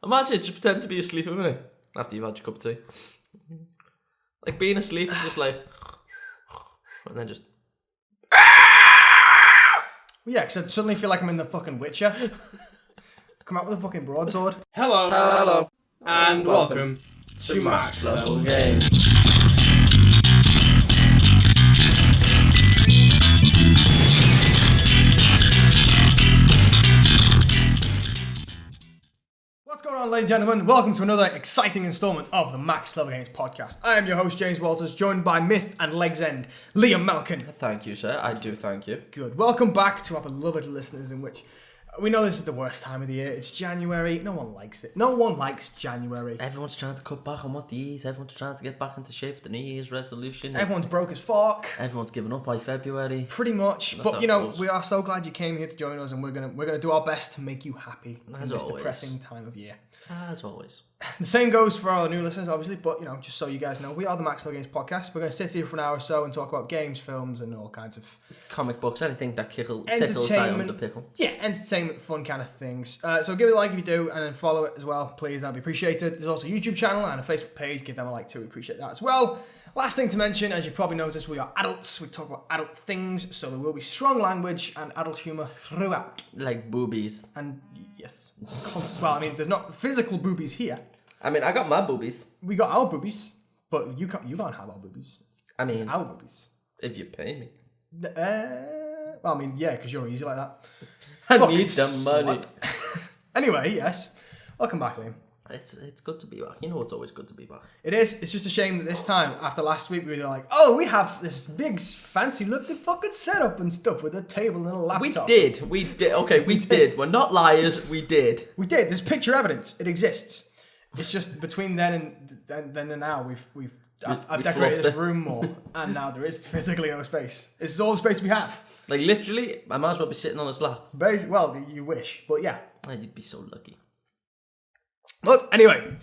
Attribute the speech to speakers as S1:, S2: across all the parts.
S1: Imagine just pretend to be asleep a minute after you've had your cup of tea. Like being asleep and just like, and then just.
S2: Yeah, because I suddenly feel like I'm in the fucking Witcher. Come out with a fucking broadsword.
S1: Hello.
S3: And welcome to Max Level Games.
S2: What's going on, ladies and gentlemen? Welcome to another exciting installment of the Max Level Games podcast. I am your host, James Walters, joined by Myth and Legs End, Liam Malkin.
S1: Thank you, sir. I do thank you.
S2: Good. Welcome back to our beloved listeners, in which we know this is the worst time of the year. It's January. No one likes it. No one likes January.
S1: Everyone's trying to cut back on what they eat. Everyone's trying to get back into shape. The New Year's resolution.
S2: Everyone's broke as fuck.
S1: Everyone's given up by February.
S2: Pretty much.
S1: That's
S2: But
S1: how
S2: you
S1: it
S2: know,
S1: goes.
S2: we are so glad you came here to join us, and we're gonna do our best to make you happy
S1: As
S2: in this
S1: always.
S2: depressing time of year.
S1: As always.
S2: The same goes for our new listeners, obviously, but, you know, just so you guys know, we are the Max Level Games podcast. We're going to sit here for an hour or so and talk about games, films, and all kinds of
S1: Comic books, anything that tickles
S2: entertainment.
S1: down the pickle.
S2: Yeah, entertainment, fun kind of things. So give it a like if you do, and then follow it as well, please. That'd be appreciated. There's also a YouTube channel and a Facebook page. Give them a like too. We appreciate that as well. Last thing to mention, as you probably noticed, we are adults. We talk about adult things, so there will be strong language and adult humour throughout.
S1: Like boobies.
S2: And yes, well, I mean, there's not physical boobies here.
S1: I mean, I got my boobies.
S2: We got our boobies, but you can't have our boobies.
S1: I mean,
S2: It's our boobies.
S1: if you pay me.
S2: Well, I mean, yeah, because you're easy like that.
S1: I
S2: Fucking
S1: need some money.
S2: slut. Anyway, yes. Welcome back, Liam.
S1: It's good to be back. You know it's always good to be back.
S2: It is. It's just a shame that this time, after last week, we were like, oh, we have this big, fancy-looking fucking setup and stuff with a table and a laptop.
S1: We did. Okay, we did. We're not liars. We did.
S2: We did. There's picture evidence. It exists. It's just between then and now, I've decorated this room more, and now there is physically no space. This is all the space we have.
S1: Like, literally, I might as well be sitting on his lap.
S2: Well, you wish, but yeah.
S1: Oh, you'd be so lucky.
S2: But anyway,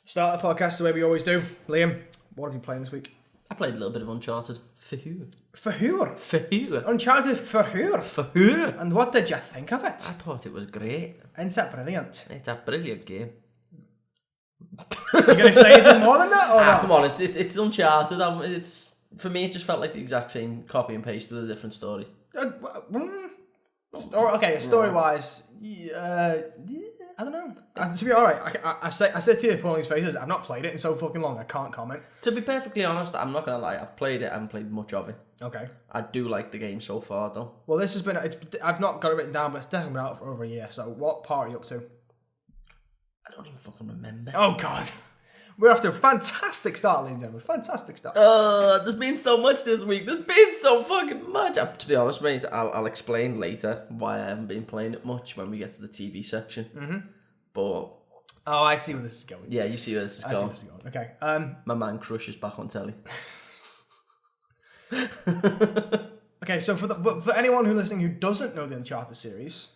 S2: start the podcast the way we always do. Liam, what have you played this week?
S1: I played a little bit of Uncharted. For who?
S2: For who?
S1: For who?
S2: Uncharted for who?
S1: For who?
S2: And what did you think of
S1: I
S2: it?
S1: thought it was great.
S2: Isn't that brilliant?
S1: It's a brilliant game.
S2: You going to say anything more than that? Or not?
S1: Come on, it's Uncharted. It's for me, it just felt like the exact same copy and paste with a different story.
S2: Story-wise, I don't know. To be alright, I said to you, pulling his faces, I've not played it in so fucking long, I can't comment.
S1: To be perfectly honest, I'm not gonna lie. I've played it. I haven't played much of it.
S2: Okay.
S1: I do like the game so far, though.
S2: Well, this has been, I've not got it written down, but it's definitely been out for over a year, so what part are you up to?
S1: I don't even fucking remember.
S2: Oh, God. We're off to a fantastic start, ladies and gentlemen. Fantastic start.
S1: There's been so much this week. There's been so fucking much. To be honest, mate, I'll explain later why I haven't been playing it much when we get to the TV section.
S2: Mm-hmm.
S1: But
S2: Oh, I see where this is going.
S1: yeah, you see where this is
S2: I see
S1: going.
S2: where this is going. Okay.
S1: My man Crush is back on telly.
S2: Okay, so for anyone who's listening who doesn't know the Uncharted series,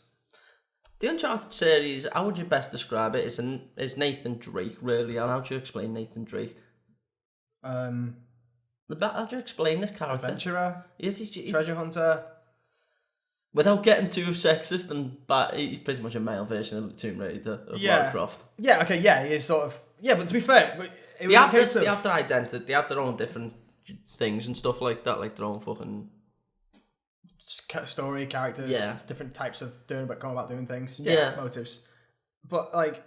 S1: The Uncharted series, how would you best describe it? Is Nathan Drake, really? And how do you explain Nathan Drake? How do you explain this character?
S2: adventurer,
S1: He's
S2: treasure hunter.
S1: without getting too sexist, he's pretty much a male version of the Tomb Raider of Lara Croft.
S2: Yeah, okay, yeah, he is sort of. Yeah, but to be fair,
S1: They have their identity, they have their own different things and stuff like that, like their own fucking
S2: story, characters, different types of going about doing things, motives. But like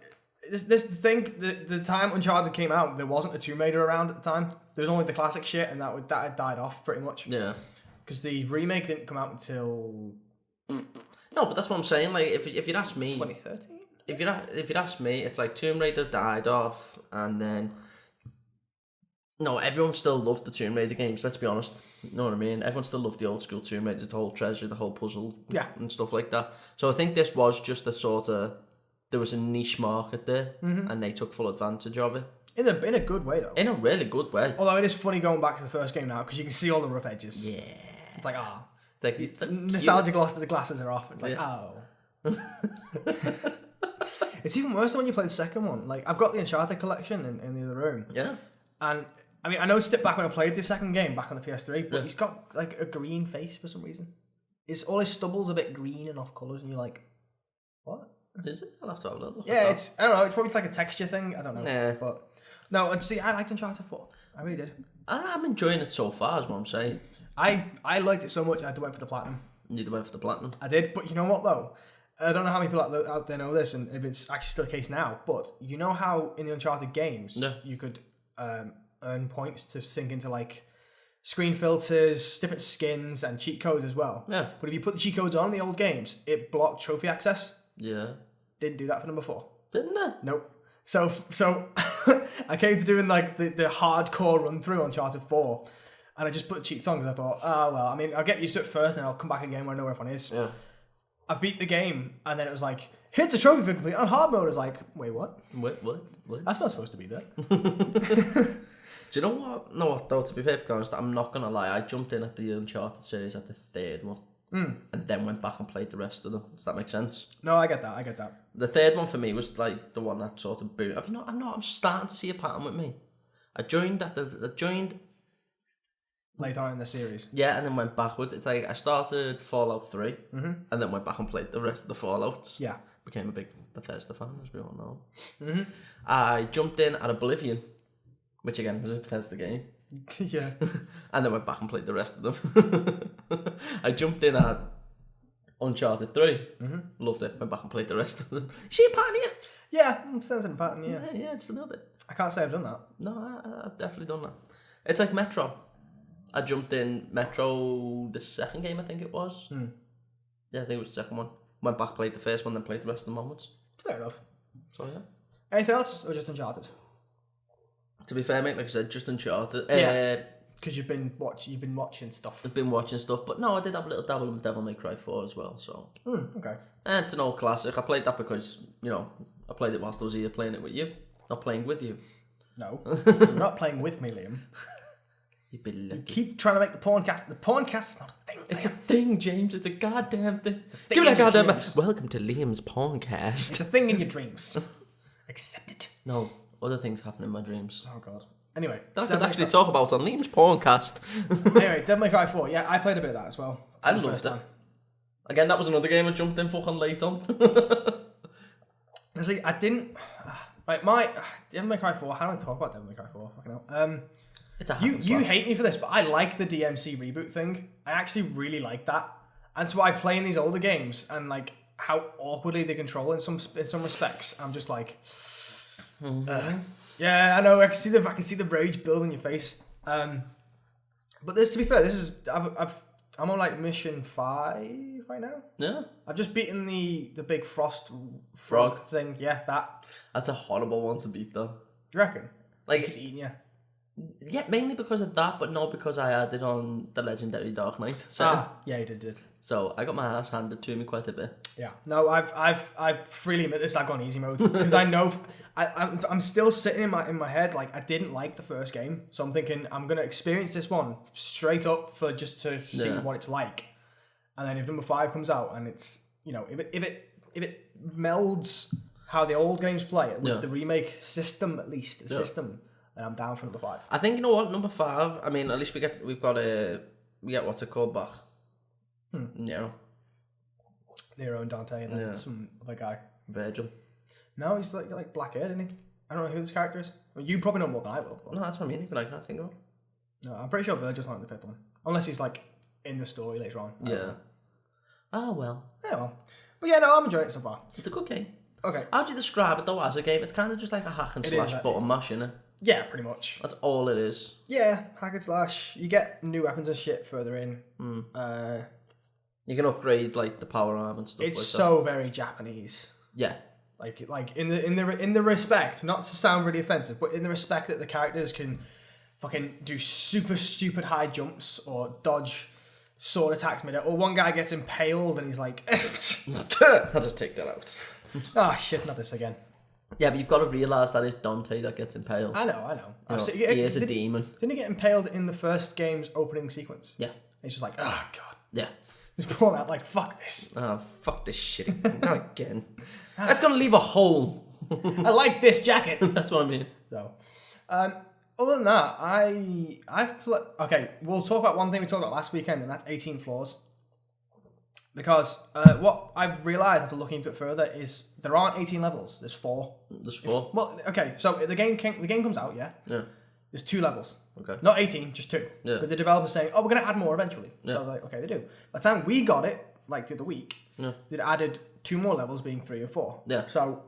S2: this thing, the time Uncharted came out, there wasn't a Tomb Raider around at the time. There was only the classic shit, and that had died off pretty much.
S1: Yeah.
S2: Because the remake didn't come out until
S1: No, but that's what I'm saying. Like if you'd ask me,
S2: 2013.
S1: if you'd ask me, it's like Tomb Raider died off, and then no, everyone still loved the Tomb Raider games. Let's be honest. You know what I mean? Everyone still loved the old school Tomb Raiders, the whole treasure, the whole puzzle, and stuff like that. So I think this was just a sort of, there was a niche market there, and they took full advantage of it.
S2: In a good way though.
S1: In a really good way.
S2: Although it is funny going back to the first game now because you can see all the rough edges.
S1: Yeah.
S2: It's like
S1: It's like
S2: nostalgia glasses are off. It's like It's even worse when you play the second one. Like I've got the Uncharted collection in the other room.
S1: Yeah.
S2: And I mean, I know it's back when I played the second game back on the PS3, but he's got like a green face for some reason. All his stubble's a bit green and off colours, and you're like, what?
S1: Is it? I'll have to have a look.
S2: Yeah, it's, I don't know, it's probably like a texture thing. I don't know.
S1: Nah.
S2: But no, and see, I liked Uncharted 4. I really did.
S1: I'm enjoying it so far, is what I'm saying.
S2: I liked it so much, I had to wait for the platinum.
S1: You went for the platinum.
S2: I did, but you know what though? I don't know how many people out there know this, and if it's actually still the case now, but you know how in the Uncharted games, you could earn points to sync into like screen filters, different skins, and cheat codes as well.
S1: Yeah.
S2: But if you put the cheat codes on in the old games, it blocked trophy access.
S1: Yeah.
S2: Didn't do that for number 4.
S1: Didn't it?
S2: Nope. So I came to doing like the hardcore run through Uncharted 4, and I just put cheats on because I thought, oh well, I mean, I'll get used to it first, and I'll come back again when I know where everyone is.
S1: Yeah.
S2: I beat the game, and then it was like, here's the trophy for complete. On hard mode, I was like, wait, what?
S1: What?
S2: That's not supposed to be there.
S1: Do you know what? No, what though, to be perfectly honest, I'm not going to lie. I jumped in at the Uncharted series at the 3rd one. And then went back and played the rest of them. Does that make sense?
S2: No, I get that.
S1: The 3rd one for me was like the one that sort of boot. I'm starting to see a pattern with me. I joined
S2: Later on in the series.
S1: Yeah, and then went backwards. It's like I started Fallout 3 and then went back and played the rest of the Fallouts.
S2: Yeah.
S1: Became a big Bethesda fan, as we all know. I jumped in at Oblivion, which again was a Bethesda game.
S2: Yeah.
S1: And then went back and played the rest of them. I jumped in at Uncharted 3. Loved it. Went back and played the rest of them. See a pattern here?
S2: Yeah, I'm still in pattern, yeah.
S1: Yeah, just a little bit.
S2: I can't say I've done that.
S1: No, I've definitely done that. It's like Metro. I jumped in Metro, the 2nd game, I think it was. Yeah, I think it was the 2nd one. Went back, played the 1st one, then played the rest of them onwards.
S2: Fair enough.
S1: So, yeah.
S2: Anything else, or just Uncharted?
S1: To be fair, mate, like I said, just Uncharted.
S2: Yeah. Because you've been watching stuff.
S1: I've been watching stuff, but no, I did have a little dabble in Devil May Cry 4 as well, so.
S2: Okay.
S1: And it's an old classic. I played that because, you know, I played it whilst I was here playing it with you. Not playing with you.
S2: No. You're not playing with me, Liam.
S1: You've been lucky.
S2: Keep trying to make the porncast. The porncast is not a thing.
S1: It's a thing, James. It's a goddamn thing.
S2: Give it a
S1: goddamn.
S2: dreams.
S1: Welcome to Liam's
S2: It's
S1: Porncast.
S2: a thing in your dreams. Accept it.
S1: No, other things happen in my dreams.
S2: Oh god. Anyway.
S1: That I could actually talk about on Liam's Porncast.
S2: Anyway, Devil May Cry 4. Yeah, I played a bit of that as well.
S1: I loved it. Again, that was another game I jumped in fucking late on.
S2: See, I didn't. Like my Devil May Cry 4. How do I talk about Devil May Cry 4? Fucking hell.
S1: It's a
S2: You hate me for this, but I like the DMC reboot thing. I actually really like that, and so I play in these older games and like how awkwardly they control in some respects. I'm just like, yeah, I know. I can see the rage build in your face. But this, to be fair, this is I'm on like mission 5 right now.
S1: Yeah.
S2: I've just beaten the big frog thing. Yeah, that.
S1: That's a horrible one to beat, though.
S2: You reckon?
S1: Like,
S2: It keeps eating you.
S1: Yeah, mainly because of that, but not because I had it on the legendary Dark Knight. So,
S2: Yeah, you did.
S1: so I got my ass handed to me quite a bit.
S2: Yeah. No, I've freely admit this. I've gone easy mode because I know I'm still sitting in my head like I didn't like the first game, so I'm thinking I'm gonna experience this one straight up for just to see what it's like, and then if number 5 comes out and it's, you know, if it melds how the old games play with the remake system, at least system, then I'm down for number 5.
S1: I think, you know what, number 5. I mean, at least we get what's it called back. Nero
S2: and Dante and then some other guy.
S1: Virgil.
S2: No, he's like black hair, isn't he? I don't know who this character is. Well, you probably know more than I will. But...
S1: No, that's what I mean. But I can't think of it.
S2: No, I'm pretty sure Virgil's not in the 5th one, unless he's like in the story later on.
S1: Yeah. Oh well.
S2: Yeah, well. But yeah, no, I'm enjoying it so far.
S1: It's a good game.
S2: Okay.
S1: How do you describe it though as a game? It's kind of just like a hack and slash button mash, isn't it?
S2: Yeah, pretty much.
S1: That's all it is.
S2: Yeah, hack and slash. You get new weapons and shit further in.
S1: You can upgrade like the power arm and stuff.
S2: It's
S1: like
S2: so
S1: that.
S2: very Japanese.
S1: Yeah.
S2: Like in the respect, not to sound really offensive, but in the respect that the characters can fucking do super stupid high jumps or dodge sword attacks mid-air, or one guy gets impaled and he's like,
S1: I'll just take that out.
S2: oh shit, not this again.
S1: Yeah, but you've got to realise that it's Dante that gets impaled.
S2: I know.
S1: He is a demon.
S2: Didn't he get impaled in the first game's opening sequence?
S1: Yeah.
S2: And he's just like, oh god.
S1: Yeah.
S2: He's pulling out like, fuck this.
S1: Oh, fuck this shit. Not again. That's going to leave a hole.
S2: I like this jacket.
S1: That's what I mean.
S2: So, other than that, okay, we'll talk about one thing we talked about last weekend, and that's 18 Floors. Because what I've realised after looking into it further is there aren't 18 levels. There's 4.
S1: There's 4.
S2: Well, okay, so the game comes out, yeah?
S1: Yeah.
S2: There's 2 levels.
S1: Okay.
S2: Not 18, just 2.
S1: Yeah.
S2: But the developer's saying, oh, we're going to add more eventually.
S1: Yeah.
S2: So I was like, okay, they do. By the time we got it, like the other week,
S1: Yeah.
S2: they'd added 2 more levels, being 3 and 4.
S1: Yeah.
S2: So,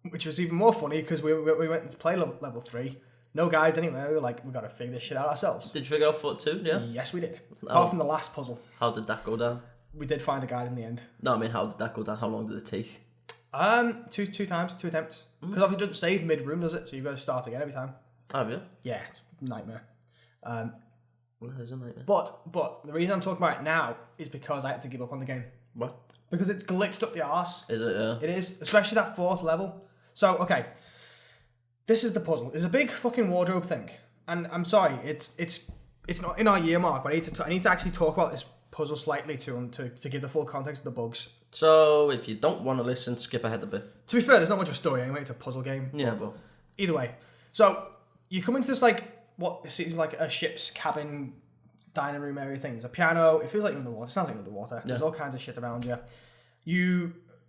S2: which was even more funny because we went to play level 3. No guides anyway. We were like, we got to figure this shit out ourselves.
S1: Did you figure out foot 2? Yeah.
S2: Yes, we did.
S1: Oh.
S2: Apart from the last puzzle.
S1: How did that go down?
S2: We did find a guide in the end.
S1: No, I mean, how did that go down? How long did it take?
S2: Two times, 2 attempts. Because obviously it doesn't save mid-room, does it? So you've got to start again every time.
S1: Have you?
S2: Yeah, it's a nightmare.
S1: Well, it is a nightmare.
S2: But the reason I'm talking about it now is because I had to give up on the game.
S1: What?
S2: Because it's glitched up the arse.
S1: Is it? Yeah.
S2: It is, especially that 4th level. So, okay. This is the puzzle. There's a big fucking wardrobe thing. And I'm sorry, it's not in our year mark, but I need to actually talk about this puzzle slightly to give the full context of the bugs.
S1: So, if you don't want to listen, skip ahead a bit.
S2: To be fair, there's not much of a story anyway. It's a puzzle game.
S1: Yeah, but...
S2: Either way. So, you come into this, like, what seems like a ship's cabin dining room area thing. There's a piano. It feels like you're underwater. It sounds like you're underwater. Yeah. There's all kinds of shit around you.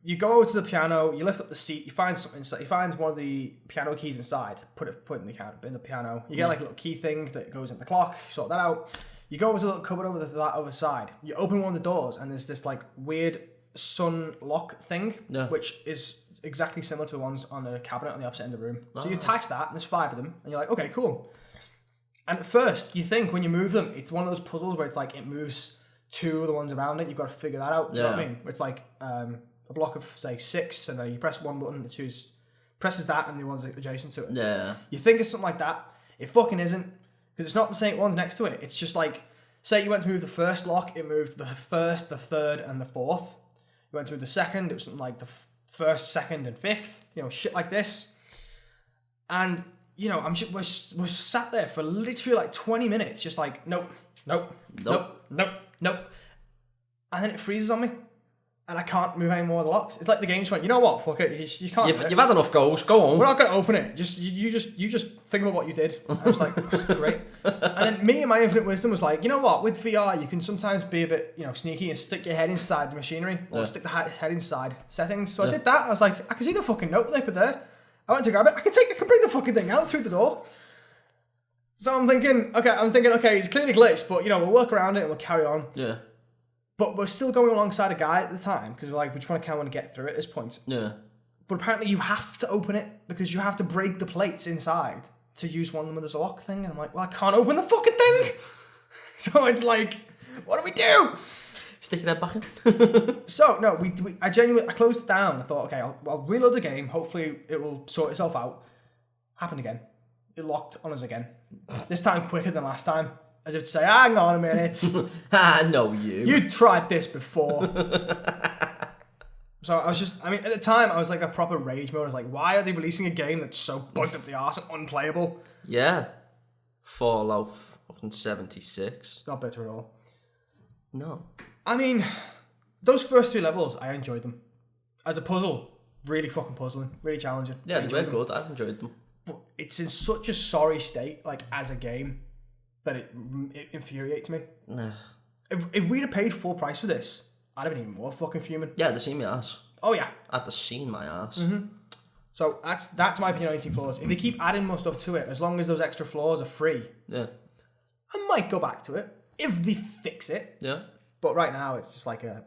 S2: You go over to the piano. You lift up the seat. You find something. So you find one of the piano keys inside. Put it in the piano. You get like a little key thing that goes in the clock. You sort that out. You go over to the little cupboard over the other side. You open one of the doors, and there's this like weird sun lock thing, which is exactly similar to the ones on a cabinet on the opposite end of the room. So you attach that, and there's 5 of them, and you're like, okay, cool. And at first, you think when you move them, it's one of those puzzles where it's like it moves 2 of the ones around it. You've got to figure that out. Do you know what I mean? Where it's like a block of say 6, and then you press one button, it presses that, and the one's adjacent to it.
S1: Yeah.
S2: You think it's something like that. It fucking isn't, because it's not the same ones next to it. It's just like, say you went to move the first lock, it moved the first, the third, and the fourth. You went to move the second, it was something like the first, second, and fifth. You know, shit like this. And you know, we're sat there for literally like 20 minutes, just like nope, and then it freezes on me. And I can't move any more of the locks. It's like the game just went, you know what, fuck it, you can't.
S1: You've had enough goals. Go on.
S2: We're not going to open it. You just think about what you did. I was like, great. And then me and my infinite wisdom was like, you know what? With VR, you can sometimes be a bit, sneaky and stick your head inside the machinery or stick the head inside settings. So I did that. I was like, I can see the fucking note they put there. I went to grab it. I can bring the fucking thing out through the door. So I'm thinking, okay, it's clearly glitched, but we'll work around it and we'll carry on.
S1: Yeah. But
S2: we're still going alongside a guy at the time because we're like, we just want to get through it at this point.
S1: Yeah.
S2: But apparently you have to open it because you have to break the plates inside to use one of them when there's a lock thing. And I'm like, well, I can't open the fucking thing. So it's like, what do we do?
S1: Stick your head back in.
S2: So, no, I closed it down. I thought, okay, I'll reload the game. Hopefully it will sort itself out. Happened again. It locked on us again. This time quicker than last time. As if to say, hang on a minute.
S1: I know you.
S2: You tried this before. So at the time, I was like a proper rage mode. I was like, why are they releasing a game that's so bugged up the arse and unplayable?
S1: Yeah. Fallout fucking 76.
S2: Not better at all.
S1: No.
S2: I mean, those first 2 levels, I enjoyed them. As a puzzle, really fucking puzzling, really challenging.
S1: Yeah, they were good. I enjoyed them.
S2: But it's in such a sorry state, like as a game, that it infuriates me. If we'd have paid full price for this, I'd have been even more fucking fuming.
S1: Yeah, they've seen my ass.
S2: Oh yeah.
S1: I'd have seen my ass.
S2: Mm-hmm. So that's my opinion on 18 floors. If they keep adding more stuff to it, as long as those extra floors are free, I might go back to it if they fix it.
S1: Yeah.
S2: But right now, it's just like a...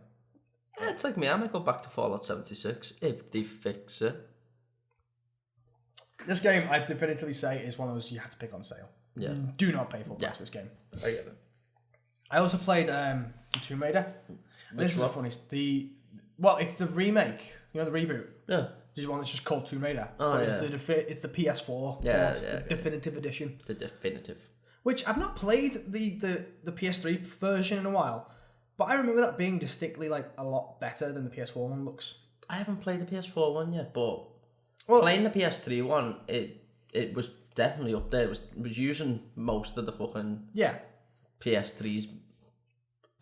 S1: Yeah, it's like me. I might go back to Fallout 76 if they fix it.
S2: This game, I definitively say, is one of those you have to pick on sale.
S1: Yeah.
S2: Do not pay full price for this game.
S1: I get it.
S2: I also played Tomb Raider. This is the funniest. It's the remake. The reboot.
S1: Yeah.
S2: There's one that's just called Tomb Raider.
S1: Oh,
S2: but it's the PS4. The definitive edition.
S1: The definitive.
S2: Which I've not played the PS3 version in a while, but I remember that being distinctly like a lot better than the PS4 one looks.
S1: I haven't played the PS4 one yet, but playing the PS3 one, it was definitely up there. It was using most of the fucking PS3's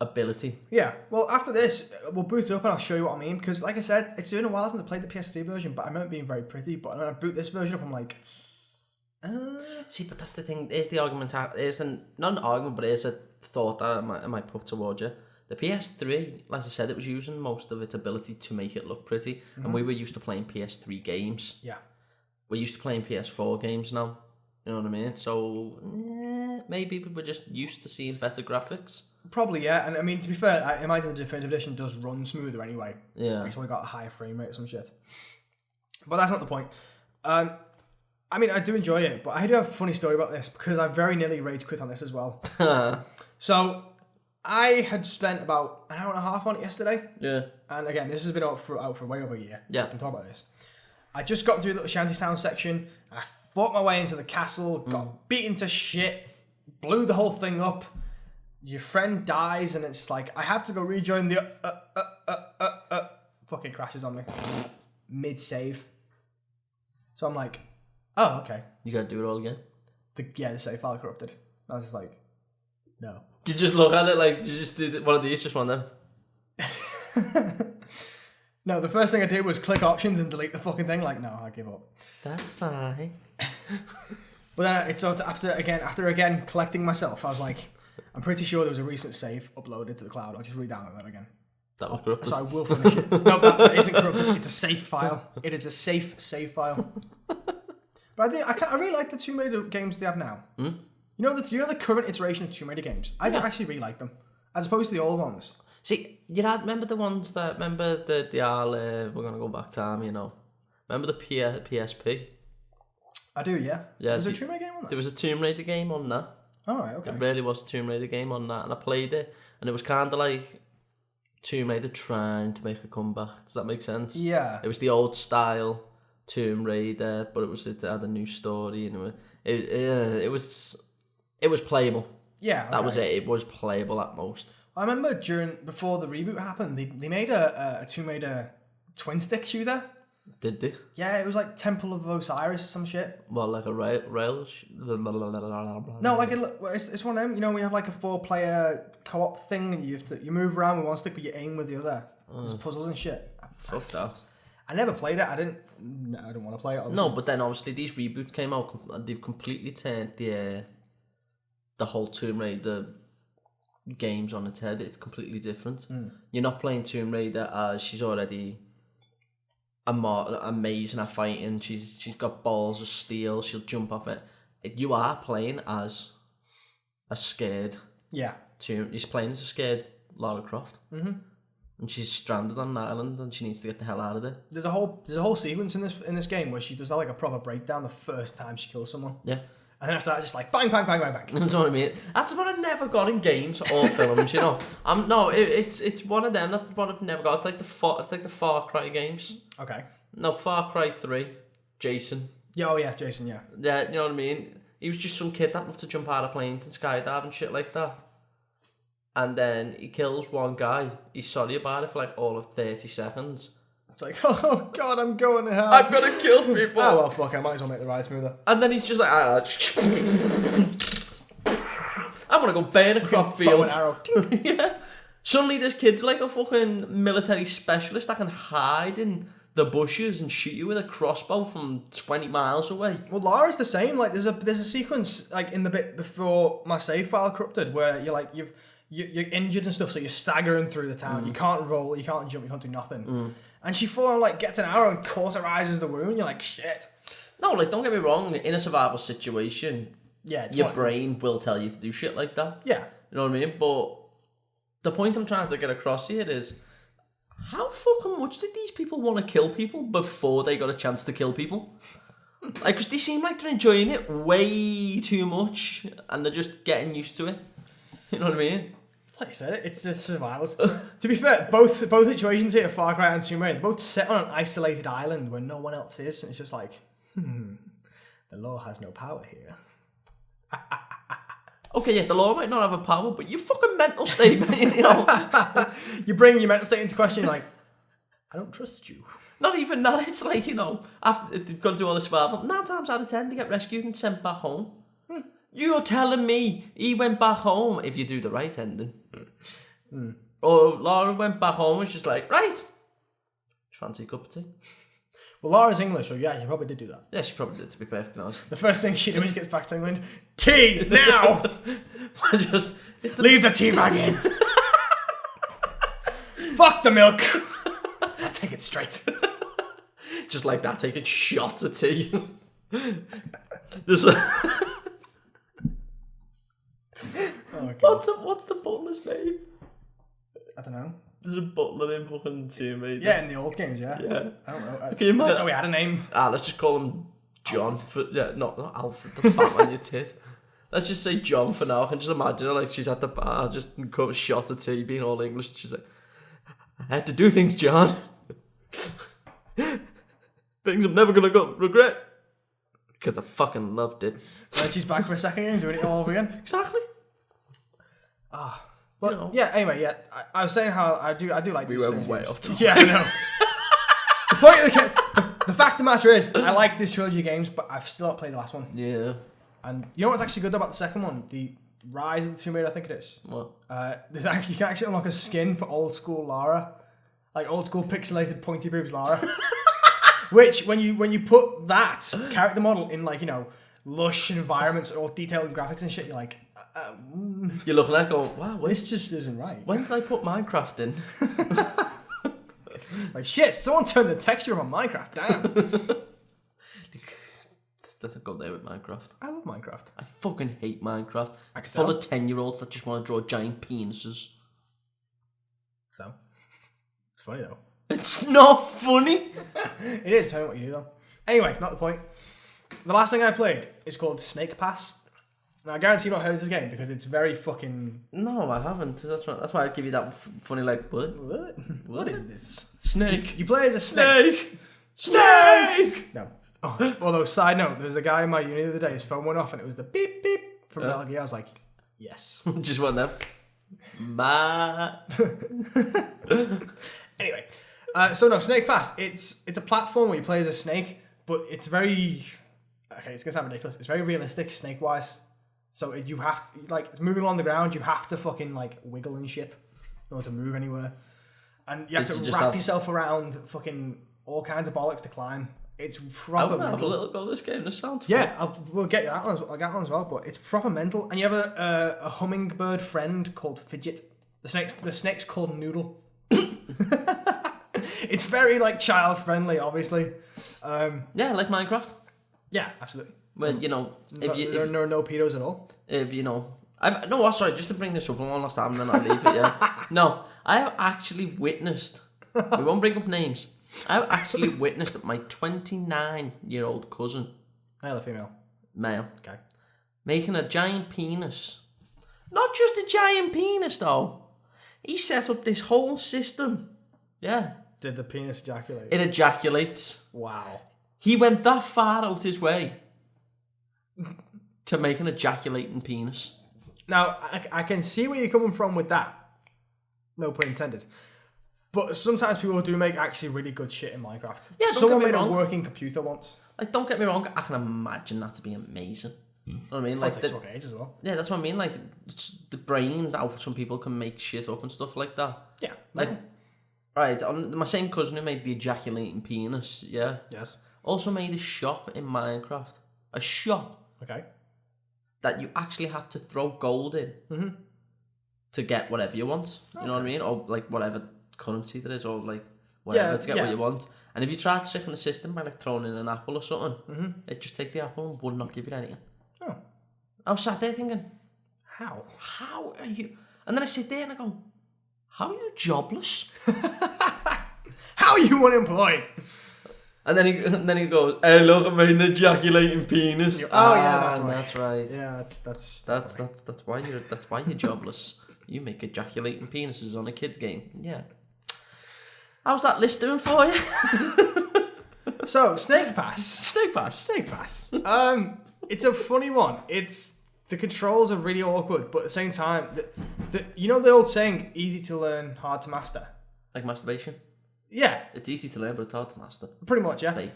S1: ability.
S2: Yeah. Well, after this, we'll boot it up and I'll show you what I mean. Because, like I said, it's been a while since I played the PS3 version, but I remember it being very pretty. But when I boot this version up, I'm like,
S1: See, but that's the thing. There's the argument. Not an argument, but there's a thought that I might put towards you. The PS3, as I said, it was using most of its ability to make it look pretty, and we were used to playing PS3 games.
S2: Yeah.
S1: We're used to playing PS4 games now. You know what I mean? So maybe we were just used to seeing better graphics.
S2: Probably, yeah. And I mean, to be fair, I imagine the Definitive Edition does run smoother anyway.
S1: Yeah.
S2: It's only got a higher frame rate or some shit. But that's not the point. I mean, I do enjoy it, but I do have a funny story about this because I very nearly rage quit on this as well. So, I had spent about an hour and a half on it yesterday.
S1: Yeah.
S2: And again, this has been out for way over a year.
S1: Yeah.
S2: I can talk about this. I just got through the little Shantytown section. I fought my way into the castle, got beaten to shit, blew the whole thing up. Your friend dies, and it's like, I have to go rejoin the... fucking crashes on me. Mid-save. So I'm like, oh, okay.
S1: You gotta do it all again?
S2: The save file corrupted. I was just like, no.
S1: Did you just look at it like, did you just do one of these, just one of them?
S2: No, the first thing I did was click options and delete the fucking thing. Like, no, I give up.
S1: That's fine.
S2: But then it's after again collecting myself, I was like, I'm pretty sure there was a recent save uploaded to the cloud. I'll just re-download that again.
S1: That was corrupted.
S2: So I will finish it. No, that isn't corrupted. It's a safe file. It is a safe save file. But I really like the Tomb Raider games they have now. You know the current iteration of Tomb Raider games. I actually really like them, as opposed to the old ones.
S1: See, remember the ones that we're gonna go back time, you know. Remember the PSP?
S2: I do, yeah.
S1: Yeah.
S2: Was there a Tomb Raider game on that?
S1: There was a Tomb Raider game on that.
S2: Oh, right, okay.
S1: It really was a Tomb Raider game on that, and I played it, and it was kind of like Tomb Raider trying to make a comeback. Does that make sense?
S2: Yeah.
S1: It was the old style Tomb Raider, but it had a new story, and it was playable.
S2: Yeah. Okay.
S1: That was it. It was playable at most.
S2: I remember before the reboot happened, they made a Tomb Raider twin stick shooter.
S1: Did they?
S2: Yeah, it was like Temple of Osiris or some shit.
S1: Well, like a rail.
S2: No, like it's one of them. You know, we have like a 4-player co-op thing, and you move around with one stick, but you aim with the other. There's puzzles and shit.
S1: Fuck that.
S2: I never played it. I didn't want to play it. Obviously.
S1: No, but then obviously these reboots came out and they've completely turned the whole Tomb Raider games on its head. It's completely different. You're not playing Tomb Raider as she's already amazing at fighting. She's got balls of steel. She'll jump off it. You are playing as a scared.
S2: Yeah.
S1: He's playing as a scared Lara Croft. And she's stranded on an island, and she needs to get the hell out of there.
S2: There's a whole sequence in this game where she does like a proper breakdown the first time she kills someone.
S1: Yeah.
S2: And then after that, just like bang, bang, bang, bang, bang.
S1: That's what I mean. That's what I've never got in games or films, you know. It's one of them. That's what I've never got. It's like the Far Cry games.
S2: Okay.
S1: No, Far Cry 3, Jason.
S2: Yeah, oh yeah, Jason, yeah.
S1: Yeah, you know what I mean? He was just some kid that loved to jump out of planes and skydive and shit like that. And then he kills one guy. He's sorry about it for like all of 30 seconds.
S2: It's like, oh god, I'm going to hell.
S1: I'm gonna kill people.
S2: Oh well, fuck, I might as well make the ride smoother.
S1: And then he's just like, I'm gonna go burn a crop field.
S2: Bow and arrow.
S1: Yeah. Suddenly this kid's like a fucking military specialist that can hide in the bushes and shoot you with a crossbow from 20 miles away.
S2: Well, Lara's the same. Like, there's a sequence like in the bit before my save file corrupted where you're like you're injured and stuff, so you're staggering through the town. You can't roll, you can't jump, you can't do nothing. And she full on like gets an arrow and cauterizes the wound. You're like, shit.
S1: No, like, don't get me wrong. In a survival situation,
S2: Yeah, it's
S1: your brain will tell you to do shit like that.
S2: Yeah.
S1: You know what I mean? But the point I'm trying to get across here is, how fucking much did these people want to kill people before they got a chance to kill people? Like, because they seem like they're enjoying it way too much, and they're just getting used to it. You know what I mean?
S2: Like I said, it's a survival. To be fair, both situations here, Far Cry and Tomb Raider, they're both set on an isolated island where no one else is, and it's just like, the law has no power here.
S1: Okay, yeah, the law might not have a power, but your fucking mental state, you know.
S2: You bring your mental state into question, you're like, I don't trust you.
S1: Not even that, it's like, you know, after they've got to do all this survival, 9 times out of 10 they get rescued and sent back home. You're telling me he went back home, if you do the right ending. Or Laura went back home and she's like, right, fancy a cup of tea?
S2: Well, Laura's English, so yeah, she probably did do that.
S1: Yeah, she probably did, to be perfectly honest.
S2: The first thing she did when she gets back to England, tea, now!
S1: Just
S2: Leave the tea bag in! Fuck the milk. I'll take it straight.
S1: Just like that, taking shots of tea. Just
S2: Oh my god.
S1: what's the butler's name?
S2: I don't know.
S1: There's a butler in fucking Tomb Raider.
S2: Yeah, in the old games, yeah.
S1: Yeah.
S2: I don't know.
S1: Okay, you might-
S2: I didn't know he had a name.
S1: Let's just call him John. Not Alfred. That's Batman, you tit. Let's just say John for now. I can just imagine her like she's at the bar, just cut a shot of tea, being all English. And she's like, I had to do things, John. Things I'm never gonna regret. Because I fucking loved it.
S2: And she's back for a second game, doing it all over again.
S1: Exactly.
S2: But
S1: You know.
S2: yeah, anyway, yeah. I was saying how I do like
S1: We
S2: these
S1: went
S2: series
S1: way
S2: games.
S1: off topic.
S2: Yeah, I know. The point of the fact of the matter is, I like this trilogy of games, but I've still not played the last one.
S1: Yeah.
S2: And you know what's actually good about the second one? The Rise of the Tomb Raider, I think it is.
S1: What?
S2: There's actually, you can actually unlock a skin for old school Lara, like old school pixelated pointy boobs Lara. Which when you put that character model in like, you know, lush environments, all detailed graphics and shit, you're like,
S1: You're looking at it going, wow,
S2: this just isn't right.
S1: when did I put Minecraft in?
S2: Like shit, someone turned the texture on Minecraft. Damn.
S1: Let's go there with Minecraft.
S2: I love Minecraft.
S1: I fucking hate Minecraft.
S2: I
S1: It's
S2: can
S1: full
S2: tell.
S1: of 10-year-olds that just want to draw giant penises.
S2: So it's funny though.
S1: It's not funny.
S2: It is telling what you do though. Anyway, not the point. The last thing I played is called Snake Pass. Now I guarantee you've not heard of this game because it's very fucking.
S1: No, I haven't. That's why I give you that funny like, what?
S2: What is this?
S1: Snake.
S2: You play as a snake.
S1: Snake!
S2: No. Oh, although, side note, there was a guy in my uni the other day, his phone went off and it was the beep beep from Metal Gear. I was like, yes.
S1: Just one them.
S2: Anyway, so no, Snake Pass. It's a platform where you play as a snake, but it's very. Okay, it's gonna sound ridiculous. It's very realistic, snake wise. So you have to, like, moving along the ground, you have to fucking like wiggle and shit in order to move anywhere, and you have
S1: Did
S2: to
S1: you just
S2: wrap
S1: have-
S2: yourself around fucking all kinds of bollocks to climb. It's
S1: I
S2: proper
S1: want to have a
S2: mental.
S1: little go at this game. This sounds
S2: Yeah, we'll get that one. I'll get that one as well. But it's proper mental, and you have a hummingbird friend called Fidget. The snake's called Noodle. It's very like child friendly, obviously.
S1: Yeah, like Minecraft.
S2: Yeah, absolutely.
S1: Well, you know,
S2: There are no pedos at all.
S1: if you know, sorry, just to bring this up one last time, and then I'll leave it. Yeah, no, I have actually witnessed. We won't bring up names. I have actually witnessed that my 29-year-old cousin,
S2: Male or female?
S1: male,
S2: Okay.
S1: making a giant penis. Not just a giant penis though. He set up this whole system. Yeah,
S2: Did the penis ejaculate?
S1: it ejaculates.
S2: Wow.
S1: He went that far out his way to make an ejaculating penis.
S2: Now, I can see where you're coming from with that. No pun intended. But sometimes people do make actually really good shit in Minecraft.
S1: Yeah, don't
S2: Someone
S1: get me
S2: made a
S1: wrong.
S2: working computer once.
S1: Like, don't get me wrong, I can imagine that to be amazing. You know what I mean?
S2: Like,
S1: Like,
S2: it takes fucking ages as well.
S1: yeah, that's what I mean. Like, it's the brain, how some people can make shit up and stuff like that.
S2: Yeah.
S1: Like, right, my same cousin who made the ejaculating penis, yeah,
S2: Yes.
S1: also made a shop in Minecraft. A shop
S2: Okay.
S1: that you actually have to throw gold in to get whatever you want. You know what I mean? Or, like, whatever currency there is, or, like, whatever to get what you want. And if you try to trick the system by, like, throwing in an apple or something, it'd just take the apple and would not give you anything.
S2: Oh.
S1: I was sat there thinking,
S2: How?
S1: how are you? And then I sit there and I go, how are you jobless?
S2: How are you unemployed?
S1: And then he goes, hey, look, I made an ejaculating penis.
S2: Oh, yeah, that's right.
S1: That's right.
S2: Yeah,
S1: That's why you're jobless. You make ejaculating penises on a kid's game. Yeah. How's that list doing for you?
S2: So, Snake Pass.
S1: Snake Pass.
S2: Snake Pass. It's a funny one. The controls are really awkward, but at the same time, you know the old saying, easy to learn, hard to master?
S1: Like masturbation.
S2: Yeah,
S1: It's easy to learn, but it's hard to master.
S2: pretty much, yeah.
S1: Bait.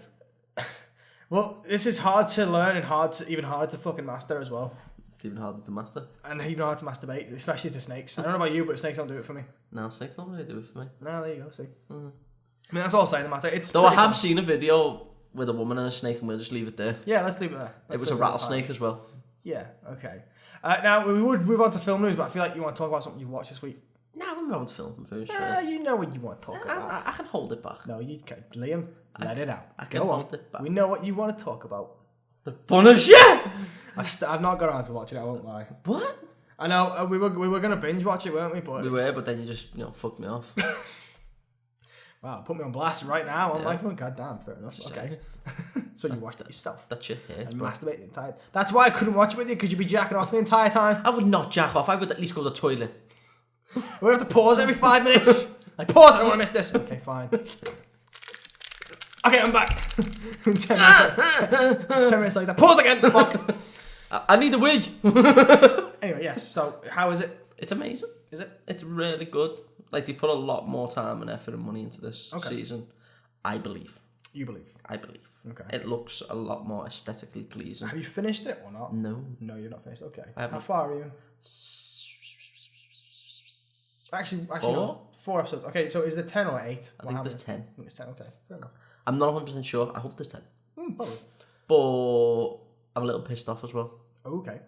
S2: Well, this is hard to learn and even hard to fucking master as well.
S1: It's even harder to master.
S2: And even hard to masturbate, especially to snakes. I don't know about you, but snakes don't do it for me.
S1: No, snakes don't really do it for me.
S2: No, there you go, see. I mean, that's all saying the matter. It's
S1: Though I
S2: pretty
S1: have
S2: fun.
S1: seen a video with a woman and a snake, and we'll just leave it there.
S2: Yeah, let's leave it there.
S1: It was a rattlesnake as well.
S2: Yeah, okay. Now, we would move on to film news, but I feel like you want to talk about something you've watched this week.
S1: Nah, I'm around film first.
S2: You know what you want to talk about.
S1: I can hold it back.
S2: No, you can't. Liam, let it out.
S1: I can
S2: Go
S1: hold
S2: on.
S1: it back.
S2: We know what you want to talk about.
S1: The Punisher!
S2: I've not got around to watching it, I won't lie.
S1: What?
S2: I know, we were going to binge watch it, weren't we? But
S1: But then you just, fucked me off.
S2: Wow, put me on blast right now. I'm
S1: Yeah.
S2: like, oh, goddamn, fair enough. Okay. So you watched it yourself.
S1: That's your hate,
S2: And
S1: bro.
S2: masturbate the entire... That's why I couldn't watch it with you, because you'd be jacking off the entire time.
S1: I would not jack off. I would at least go to the toilet.
S2: We'd have to pause every 5 minutes. Like, pause, I don't want to miss this. Okay, fine. Okay, I'm back. 10 minutes later, pause again. Fuck.
S1: I need a wee.
S2: Anyway, yes. So, how is it?
S1: It's amazing.
S2: Is it?
S1: It's really good. Like, they put a lot more time and effort and money into this season. I believe.
S2: You believe?
S1: I believe.
S2: Okay.
S1: It looks a lot more aesthetically pleasing.
S2: Have you finished it or not?
S1: No.
S2: No, you're not finished. Okay.
S1: I haven't.
S2: How far are you? Actually,
S1: 4?
S2: no. 4 episodes. Okay, so is there 10 or 8?
S1: I think there's 10.
S2: I think it's 10. Okay, fair enough.
S1: I'm not 100% sure. I hope there's 10.
S2: Probably.
S1: But I'm a little pissed off as well.
S2: Okay.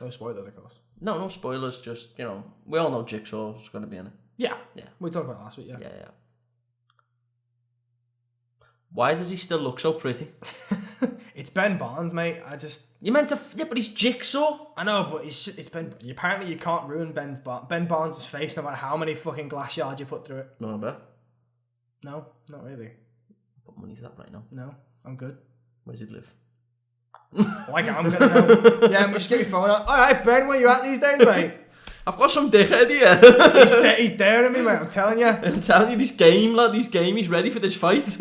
S2: No spoilers, of course.
S1: No spoilers. Just, we all know Jigsaw's going to be in it.
S2: Yeah.
S1: Yeah.
S2: We talked about it last week, yeah.
S1: Yeah. Why does he still look so pretty?
S2: It's Ben Barnes, mate.
S1: You meant to... Yeah, but he's Jigsaw.
S2: I know, but it's Ben... Apparently you can't ruin Ben Barnes' face no matter how many fucking glass shards you put through it.
S1: No, bet.
S2: No, not really.
S1: Put money to that right now.
S2: No, I'm good.
S1: Where does he live?
S2: Like, I'm gonna know. Yeah, just get your phone out. Alright, Ben, where you at these days, mate?
S1: I've got some dickhead here.
S2: He's daring me, mate, I'm telling you.
S1: I'm telling you, this game, he's ready for this fight.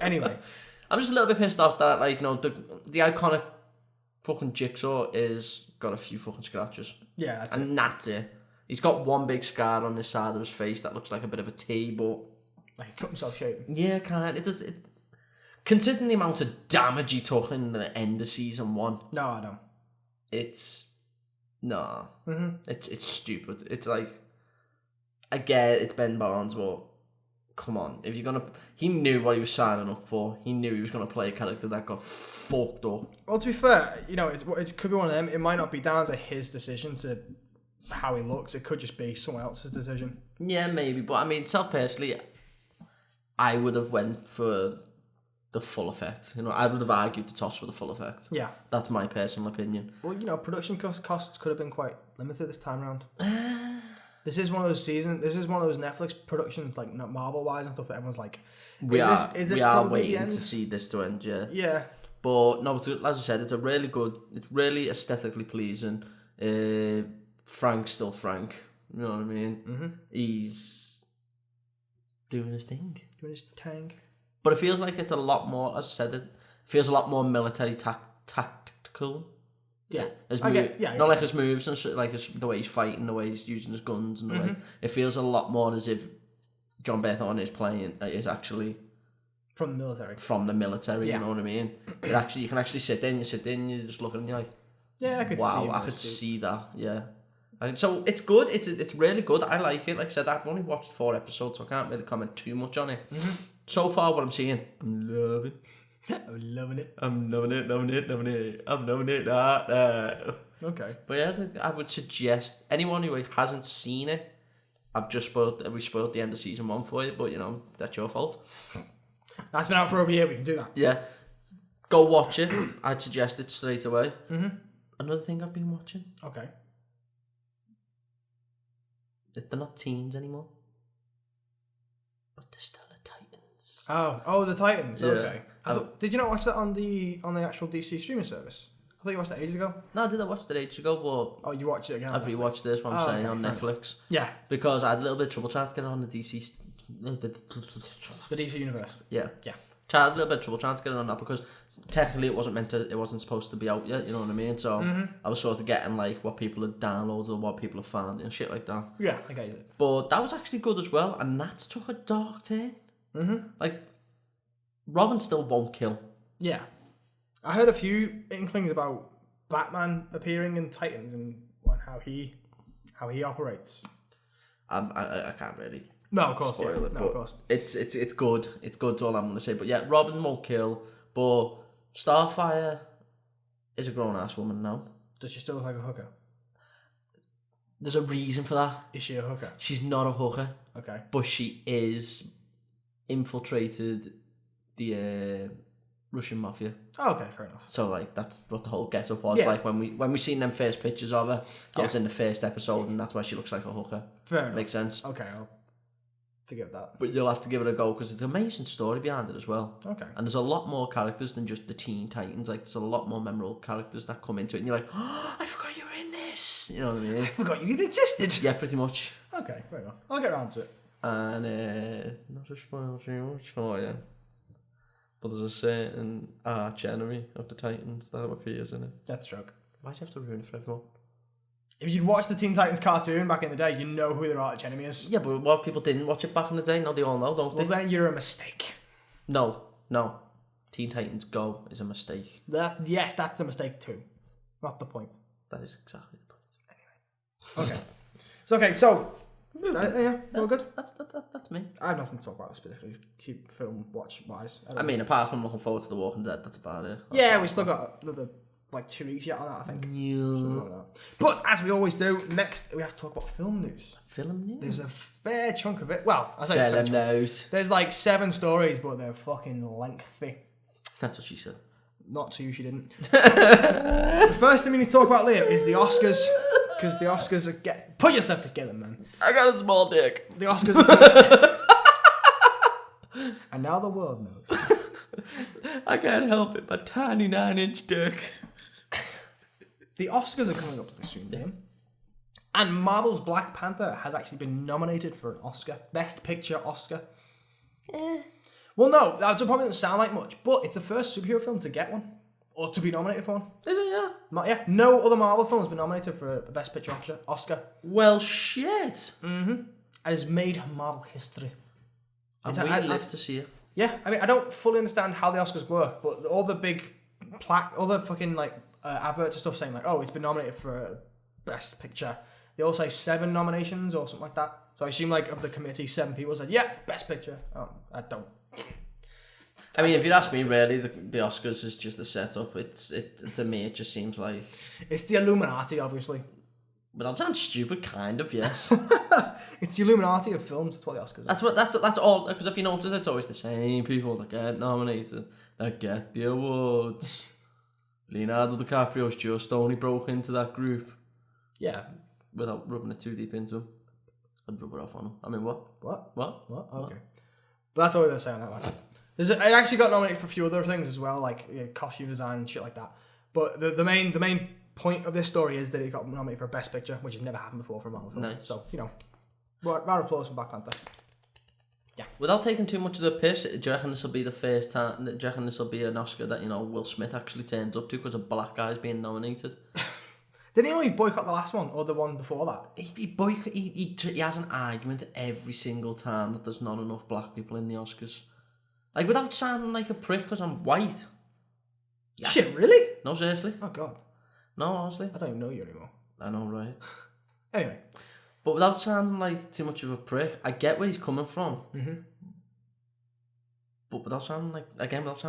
S2: Anyway.
S1: I'm just a little bit pissed off that, the iconic fucking Jigsaw is got a few fucking scratches.
S2: Yeah, that's
S1: and that's it. He's got one big scar on this side of his face that looks like a bit of a T, but...
S2: Like, he cut himself shaving.
S1: Yeah, kind of. Considering the amount of damage he took in the end of season 1...
S2: No, I don't.
S1: It's... Nah.
S2: Mm-hmm.
S1: It's stupid. It's like... I get it's Ben Barnes, but... Come on. If you're gonna... He knew what he was signing up for. He knew he was gonna play a character that got fucked up.
S2: Well, to be fair, it could be one of them. It might not be down to his decision to how he looks. It could just be someone else's decision.
S1: Yeah, maybe. But, I mean, self-personally, I would have went for the full effect. I would have argued the toss for the full effect.
S2: Yeah.
S1: That's my personal opinion.
S2: Well, production costs could have been quite limited this time around. This is one of those Netflix productions, like not Marvel-wise and stuff, that everyone's like,
S1: We are
S2: probably the
S1: waiting
S2: end?
S1: to see this to end, yeah.
S2: Yeah.
S1: But, no, as I said, it's really aesthetically pleasing. Frank's still Frank. You know what I mean?
S2: Mm-hmm.
S1: He's doing his thing.
S2: Doing his tang.
S1: But it feels like it's a lot more, as I said, it feels a lot more military tactical.
S2: Yeah.
S1: Not like his moves and shit, like the way he's fighting, the way he's using his guns, and the way it feels a lot more as if John Bethorn is actually
S2: from the military.
S1: Yeah. You know what I mean? You can actually sit there and you just look and you're like,
S2: yeah, I could see.
S1: Wow, I could see that. Yeah. So it's good. It's really good. I like it. Like I said, I've only watched 4 episodes, so I can't really comment too much on it. Mm-hmm. So far, what I'm seeing, I'm loving.
S2: I'm loving it.
S1: I'm loving it.
S2: Okay.
S1: But yeah, I would suggest anyone who hasn't seen it, we spoiled the end of season 1 for you, but that's your fault.
S2: That's been out for over a year. We can do that.
S1: Yeah. Go watch it. I'd suggest it straight away.
S2: Mm-hmm.
S1: Another thing I've been watching.
S2: Okay.
S1: They're not teens anymore. But they're still the Titans.
S2: Oh, the Titans.
S1: Yeah.
S2: Okay. Did you not watch that on the actual DC streaming service? I thought you watched that ages ago.
S1: No, I watch it ages ago, but...
S2: Oh, you watched it again?
S1: I've rewatched this, what I'm saying, on Netflix.
S2: Yeah.
S1: Because I had a little bit of trouble trying to get it on the DC...
S2: The DC universe.
S1: Yeah.
S2: Yeah.
S1: I had a little bit of trouble trying to get it on that because technically it wasn't supposed to be out yet, you know what I mean? So I was sort of getting like what people had downloaded or what people had found and shit like that.
S2: Yeah, I get it.
S1: But that was actually good as well, and that took a dark turn.
S2: Mm-hmm.
S1: Like, Robin still won't kill.
S2: Yeah. I heard a few inklings about Batman appearing in Titans and how he operates.
S1: I can't really
S2: No, of course.
S1: spoil it,
S2: No,
S1: but
S2: of course.
S1: it's good. It's good, all I'm going to say. But yeah, Robin won't kill, but Starfire is a grown-ass woman now.
S2: Does she still look like a hooker?
S1: There's a reason for that.
S2: Is she a hooker?
S1: She's not a hooker,
S2: Okay.
S1: but she is infiltrated the Russian mafia.
S2: Oh, okay, fair enough.
S1: So like that's what the whole get up was.
S2: Yeah.
S1: Like when we seen them first pictures of her, that was in the first episode, and that's why she looks like a hooker.
S2: Fair enough.
S1: Makes sense.
S2: Okay, I'll forgive that.
S1: But you'll have to give it a go because it's an amazing story behind it as well.
S2: Okay.
S1: And there's a lot more characters than just the Teen Titans. Like there's a lot more memorable characters that come into it, and you're like, oh, I forgot you were in this. You know what I mean?
S2: I forgot you even existed.
S1: Yeah, pretty much.
S2: Okay, fair enough. I'll get around to it.
S1: And not to spoil too much for you, but there's a certain arch enemy of the Titans that appears in it.
S2: Deathstroke.
S1: Why'd you have to ruin it for everyone?
S2: If you'd watched the Teen Titans cartoon back in the day, you know who their arch enemy is.
S1: Yeah, but what if people didn't watch it back in the day? Now they all know, don't they?
S2: Well, then you're a mistake.
S1: No. Teen Titans Go is a mistake.
S2: Yes, that's a mistake too. Not the point.
S1: That is exactly the point.
S2: Okay. So, yeah, all good.
S1: That's me.
S2: I have nothing to talk about specifically, film watch wise.
S1: I mean, apart from looking forward to The Walking Dead, that's about it.
S2: Yeah, we still got another 2 weeks yet on that, I think. Something like that. But as we always do, next we have to talk about film news.
S1: Film news?
S2: There's a fair chunk of it. Well, I say
S1: Film
S2: fair chunk.
S1: news.
S2: There's like 7 stories, but they're fucking lengthy.
S1: That's what she said.
S2: Not to you, she didn't. The first thing we need to talk about, Liam, is the Oscars. Because the Oscars are put yourself together, man.
S1: I got a small dick.
S2: The Oscars are and now the world knows.
S1: I can't help it, my tiny 9-inch dick.
S2: The Oscars are coming up soon, Liam. And Marvel's Black Panther has actually been nominated for an Oscar. Best Picture Oscar. Well, no, that probably doesn't sound like much, but it's the first superhero film to get one. Or to be nominated for one.
S1: Is it, yeah?
S2: Yeah, no other Marvel film has been nominated for a Best Picture Oscar.
S1: Well, shit.
S2: And it's made Marvel history.
S1: I'd really live to see it.
S2: Yeah, I mean, I don't fully understand how the Oscars work, but all the big all the fucking adverts and stuff saying like, oh, it's been nominated for Best Picture. They all say 7 nominations or something like that. So I assume like of the committee, 7 people said, yeah, Best Picture. Oh, I don't.
S1: I mean, if you'd ask me, really, the Oscars is just a setup. To me, it just seems like...
S2: It's the Illuminati, obviously.
S1: Without sounding stupid, kind of, yes.
S2: It's the Illuminati of films. That's what the Oscars are.
S1: That's all. Because if you notice, it's always the same people that get nominated, that get the awards. Leonardo DiCaprio's just only broke into that group.
S2: Yeah.
S1: Without rubbing it too deep into him. I'd rub it off on him. I mean, what?
S2: What?
S1: What?
S2: Okay. But that's all they're saying that one. It actually got nominated for a few other things as well, like costume design and shit like that. But the main point of this story is that it got nominated for Best Picture, which has never happened before for a Marvel film.
S1: Nice.
S2: So, round of applause for Black Panther. Yeah.
S1: Without taking too much of the piss, do you reckon this will be the first time? Do you reckon this will be an Oscar that Will Smith actually turns up to because a black guy's being nominated?
S2: Didn't he only boycott the last one or the one before that?
S1: He has an argument every single time that there's not enough black people in the Oscars. Like, without sounding like a prick because I'm white. Yeah.
S2: Shit, really?
S1: No, seriously.
S2: Oh, God.
S1: No, honestly.
S2: I don't even know you anymore.
S1: I know, right?
S2: Anyway.
S1: But without sounding like too much of a prick, I get where he's coming from.
S2: Mm-hmm.
S1: But without sounding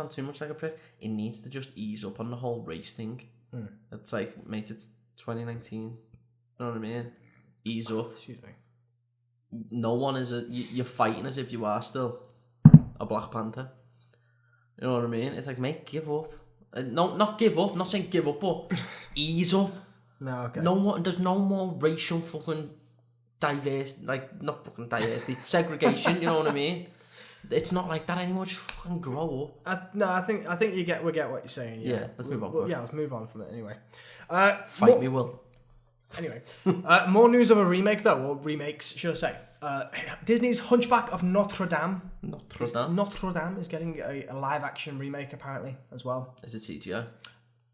S1: too much like a prick, he needs to just ease up on the whole race thing.
S2: Mm.
S1: It's like, mate, it's 2019. You know what I mean? Ease up.
S2: Excuse me.
S1: No one is you're fighting as if you are still a Black Panther. You know what I mean? It's like, mate, give up. No, not give up. I'm not saying give up, but ease up.
S2: No, okay.
S1: There's no more racial fucking not fucking diversity, segregation. You know what I mean? It's not like that anymore. Just fucking grow up.
S2: I think we get what you're saying. Yeah,
S1: let's move on.
S2: Let's move on from it anyway.
S1: Fight me, Will.
S2: Anyway, more news of a remake though, or remakes, should I say? Disney's Hunchback of Notre Dame. Notre Dame is getting a live action remake apparently as well.
S1: Is it CGI?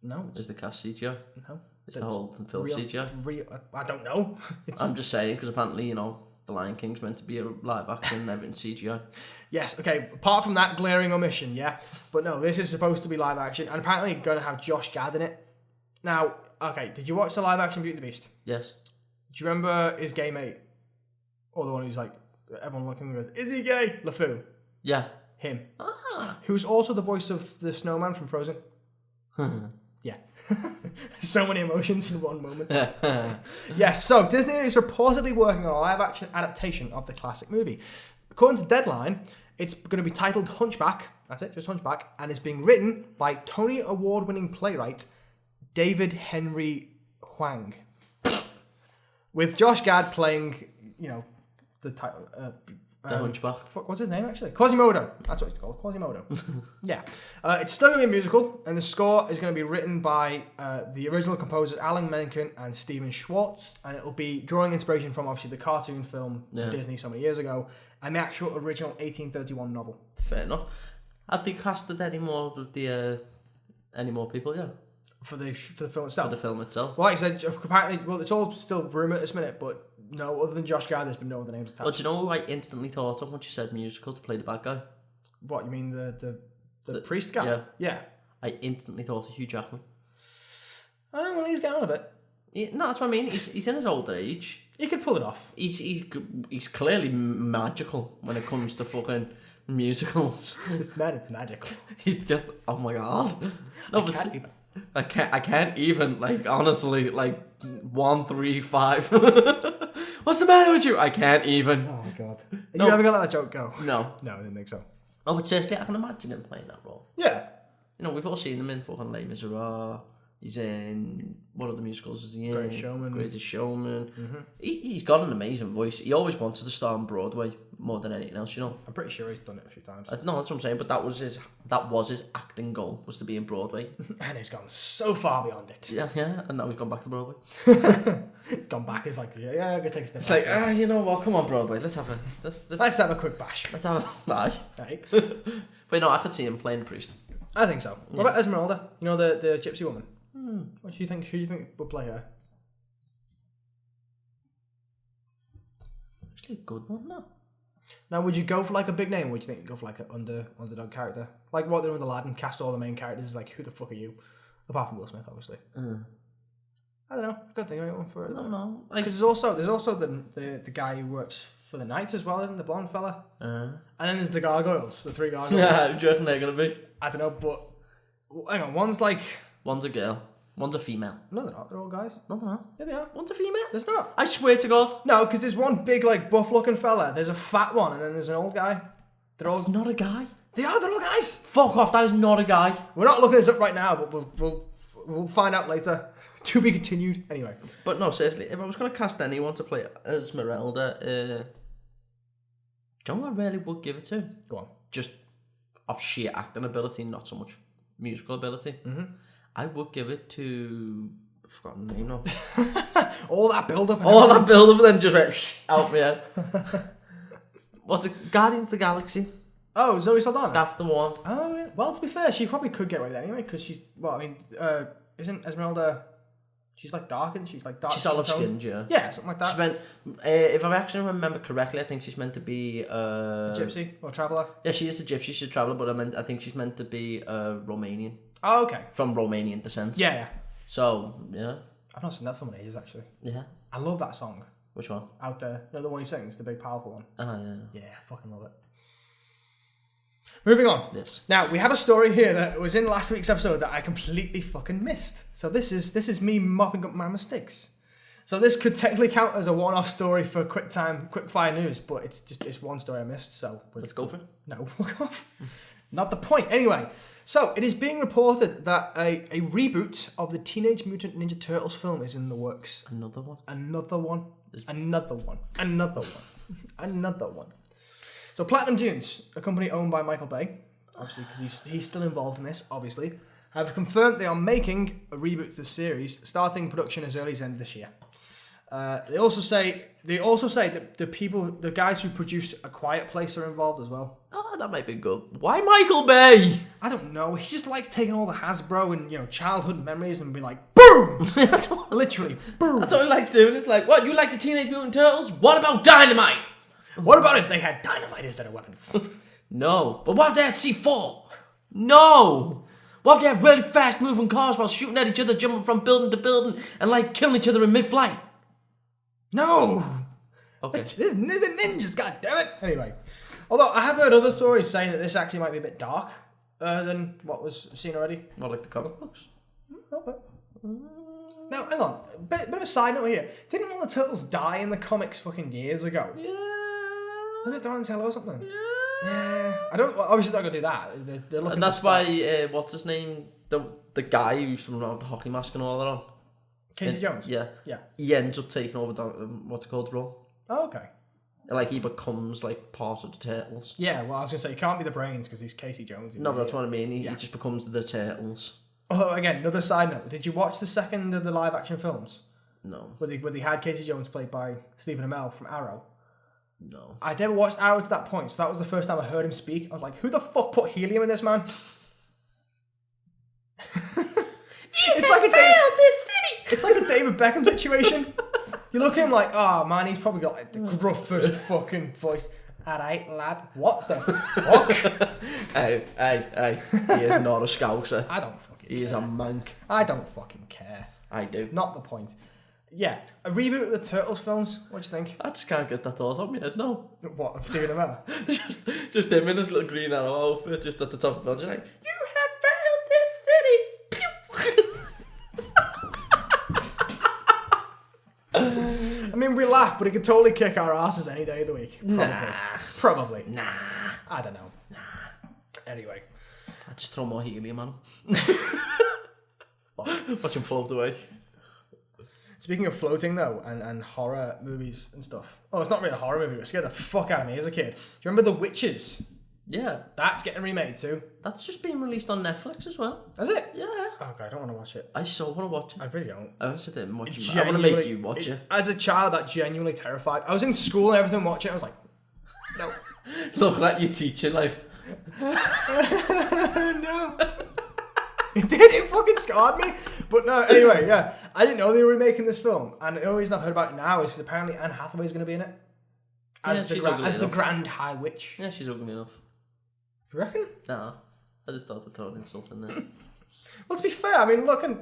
S2: No.
S1: Is the cast CGI?
S2: No.
S1: Is the whole film CGI?
S2: I don't know.
S1: I'm just saying because apparently The Lion King's meant to be a live action, everything's CGI.
S2: Yes, okay, apart from that glaring omission, yeah. But no, this is supposed to be live action and apparently going to have Josh Gad in it. Now, okay, did you watch the live action Beauty and the Beast?
S1: Yes.
S2: Do you remember his gay mate? Or the one who's like, everyone looking and goes, is he gay? LeFou.
S1: Yeah.
S2: Him.
S1: Ah.
S2: Who's also the voice of the snowman from Frozen. Yeah. So many emotions in one moment. Yes, so Disney is reportedly working on a live-action adaptation of the classic movie. According to Deadline, it's going to be titled Hunchback. That's it, just Hunchback. And it's being written by Tony Award-winning playwright David Henry Hwang. With Josh Gad playing, the title...
S1: the Hunchback.
S2: What's his name, actually? Quasimodo. That's what it's called, Quasimodo. Yeah. It's still going to be a musical, and the score is going to be written by the original composers Alan Menken and Stephen Schwartz, and it will be drawing inspiration from, obviously, the cartoon film Disney so many years ago, and the actual original 1831 novel.
S1: Fair enough. Have they casted any more people, yeah?
S2: For the film itself?
S1: For the film itself.
S2: Well, like I said, apparently, it's all still rumour at this minute, but no, other than Josh Gad, there's been no other names attached.
S1: Well, do you know who I instantly thought of when you said musical to play the bad guy?
S2: What, you mean the priest guy?
S1: Yeah.
S2: Yeah.
S1: I instantly thought of Hugh Jackman.
S2: Oh, well, he's getting on a bit.
S1: No, that's what I mean. He's in his old age.
S2: He could pull it off.
S1: He's clearly magical when it comes to fucking musicals.
S2: This man is magical.
S1: He's just, oh my god. No, I can't even, like, honestly, like, 1, 3, 5. What's the matter with you? I can't even.
S2: Oh my god. You ever gonna let that joke go?
S1: No.
S2: No, I didn't think so.
S1: Oh, but seriously, I can imagine him playing that role.
S2: Yeah.
S1: We've all seen him in fucking Les Miserables. He's in, what other musicals is he in?
S2: Greatest Showman.
S1: Greatest Showman.
S2: Mm-hmm.
S1: He's got an amazing voice. He always wanted to star on Broadway more than anything else,
S2: I'm pretty sure he's done it a few times.
S1: No, that's what I'm saying, but that was his acting goal, was to be in Broadway.
S2: And he's gone so far beyond it.
S1: Yeah, and now he's gone back to Broadway.
S2: He's gone back, he's like, yeah, I'm gonna take a step
S1: It's
S2: back.
S1: like, you know what, come on Broadway, let's have
S2: Let's have a quick bash.
S1: let's have a bash.
S2: Right.
S1: But no, I could see him playing the priest.
S2: I think so. What about Esmeralda? You know, the gypsy woman? What do you think? Who do you think would play her?
S1: Actually a good one, no?
S2: Now, would you go for like a big name, or would you think you'd go for like an underdog character? Like what they did with Aladdin, cast all the main characters, like who the fuck are you? Apart from Will Smith, obviously. I don't know. I can't think of anyone for it.
S1: No.
S2: Because there's also the guy who works for the Knights as well, isn't the blonde fella? And then there's the gargoyles, the 3 gargoyles.
S1: Yeah, who do you reckon they're going to be?
S2: I don't know, but hang on, one's like...
S1: One's a girl, one's a female.
S2: No, they're not. They're all guys.
S1: No, they're not.
S2: Yeah, they are.
S1: One's a female?
S2: There's not.
S1: I swear to God.
S2: No, because there's one big, like, buff-looking fella. There's a fat one, and then there's an old guy. They're all...
S1: It's not a guy.
S2: They are. They're all guys.
S1: Fuck off, that is not a guy.
S2: We're not looking this up right now, but we'll find out later. To be continued. Anyway.
S1: But no, seriously, if I was going to cast anyone to play Esmeralda, do you know what I really would give it to?
S2: Go on.
S1: Just of sheer acting ability, not so much musical ability. I would give it to... I've forgotten the name now.
S2: All that build-up.
S1: All that build-up and then just went out my head. What's it? Guardians of the Galaxy.
S2: Oh, Zoe Saldana.
S1: That's the one.
S2: Oh, yeah. Well, to be fair, she probably could get away with it anyway, because she's... Well, I mean, isn't Esmeralda... She's like dark, and she's like dark.
S1: She's olive skinned, yeah.
S2: Yeah, something like that.
S1: She's meant, if I actually remember correctly, I think she's meant to be
S2: a gypsy or traveller.
S1: Yeah, she is a gypsy. She's a traveller, but I think she's meant to be Romanian.
S2: Oh, okay.
S1: From Romanian descent.
S2: Yeah.
S1: So yeah.
S2: I've not seen that film in ages, actually.
S1: Yeah.
S2: I love that song.
S1: Which one?
S2: Out There. You know, the one he sings, the big powerful one.
S1: Oh yeah.
S2: Yeah, I fucking love it. Moving on.
S1: Yes.
S2: Now, we have a story here that was in last week's episode that I completely fucking missed. So this is me mopping up my mistakes. So this could technically count as a one-off story for quick fire news, but it's one story I missed, so...
S1: Let's go for it.
S2: No, fuck off. Not the point. Anyway, so it is being reported that a reboot of the Teenage Mutant Ninja Turtles film is in the works.
S1: Another one?
S2: Another one. So Platinum Dunes, a company owned by Michael Bay, obviously because he's still involved in this, obviously, have confirmed they are making a reboot to the series, starting production as early as the end of this year. They also say that the guys who produced A Quiet Place are involved as well.
S1: Oh, that might be good. Why Michael Bay?
S2: I don't know. He just likes taking all the Hasbro and childhood memories and being like, boom! Literally, boom!
S1: That's what he likes doing. It's like, what, you like the Teenage Mutant Turtles? What about dynamite?
S2: What about if they had dynamite instead of weapons?
S1: No. But what if they had C4? No. What if they had really fast moving cars while shooting at each other, jumping from building to building, and like killing each other in mid-flight?
S2: No.
S1: Okay.
S2: They're ninjas, goddammit. Anyway, although I have heard other stories saying that this actually might be a bit dark than what was seen already.
S1: What, like the comic books?
S2: Okay. Now, hang on. Bit of a side note here. Didn't one of the turtles die in the comics fucking years ago?
S1: Yeah.
S2: Wasn't it Donatello or something? Yeah. I don't. Well, obviously, not gonna do that. They're looking.
S1: And that's why what's his name? The guy who used to run around with the hockey mask and all that on.
S2: Casey Jones.
S1: Yeah.
S2: Yeah.
S1: He ends up taking over what's it called, role.
S2: Oh, okay.
S1: Like he becomes like part of the turtles.
S2: Yeah. Well, I was gonna say he can't be the brains because he's Casey Jones.
S1: No, but that's what I mean. He just becomes the turtles.
S2: Oh, again, another side note. Did you watch the second of the live action films?
S1: No.
S2: Where they had Casey Jones played by Stephen Amell from Arrow.
S1: No.
S2: I'd never watched Arrow to that point, so that was the first time I heard him speak. I was like, who the fuck put helium in this man? It's like a David Beckham situation. You look at him like, oh man, he's probably got like the gruffest fucking voice. Alright, lad. What the fuck?
S1: Hey. He is not a scouser.
S2: I don't fucking care.
S1: He is a monk.
S2: I don't fucking care.
S1: I do.
S2: Not the point. Yeah, a reboot of the Turtles films. What do you think?
S1: I just can't get that thought out of my head, no.
S2: What, of Stephen Amell?
S1: just him in his little green arrow outfit, just at the top of the building, like, you have failed this city!
S2: I mean, we laugh, but he could totally kick our asses any day of the week. Probably.
S1: Nah.
S2: I don't know. Anyway.
S1: I'd just throw more helium at him. Watch him float away.
S2: Speaking of floating, though, and horror movies and stuff. Oh, it's not really a horror movie. It scared the fuck out of me as a kid. Do you remember The Witches?
S1: Yeah.
S2: That's getting remade too.
S1: That's just being released on Netflix as well.
S2: Is it?
S1: Yeah.
S2: Oh, God, I don't want to watch it.
S1: I so want to watch it.
S2: I really don't.
S1: I want to sit there and watch it. I want to make you watch it.
S2: As a child, that genuinely terrified. I was in school and everything watching it. I was like, no.
S1: Look at your teacher, like...
S2: No. It did. It fucking scarred me. But no, anyway, yeah. I didn't know they were remaking this film. And the only reason I've heard about it now is because apparently Anne Hathaway's going to be in it. As the Grand High Witch.
S1: Yeah, she's ugly enough.
S2: You reckon?
S1: No. I just thought I'd throw an insult in there.
S2: Well, to be fair, I mean, looking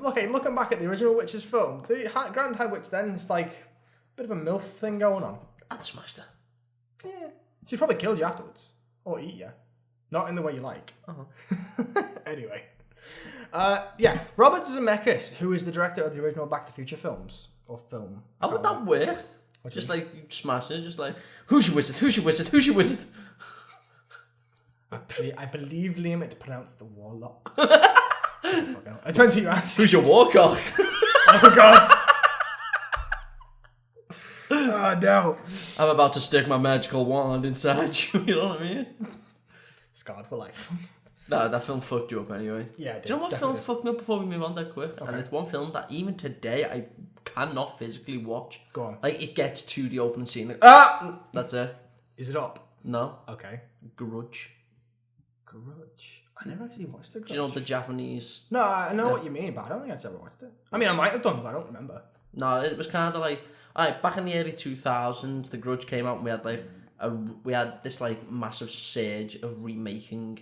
S2: back at the original Witches film, the Grand High Witch then, it's like a bit of a MILF thing going on.
S1: I'd smashed her.
S2: Yeah. She'd probably killed you afterwards. Or eat you. Not in the way you like.
S1: Uh-huh.
S2: Anyway. Yeah. Robert Zemeckis, who is the director of the original Back to the Future films. Or film.
S1: How would that work? Just
S2: mean?
S1: like, you smashing it, just like, who's your wizard? Who's your wizard? Who's your wizard?
S2: I believe Liam it's pronounced the Warlock. It depends who you ask.
S1: Who's your warcock?
S2: Oh, God. Oh, no.
S1: I'm about to stick my magical wand inside you, you know what I mean?
S2: Scarred for life.
S1: No, that film fucked you up anyway.
S2: Yeah, it did.
S1: Do you know what
S2: Definitely
S1: film fucked me up before we move on that quick?
S2: Okay.
S1: And it's one film that even today I cannot physically watch.
S2: Go on.
S1: Like, it gets to the opening scene, like, that's it.
S2: Is it up?
S1: No.
S2: Okay.
S1: Grudge.
S2: I never actually watched The Grudge.
S1: Do you know the Japanese...
S2: No, I know what you mean, but I don't think I've ever watched it. I mean, I might have done, but I don't remember.
S1: No, it was kind of like... Alright, back in the early 2000s, The Grudge came out and we had like... we had this like massive surge of remaking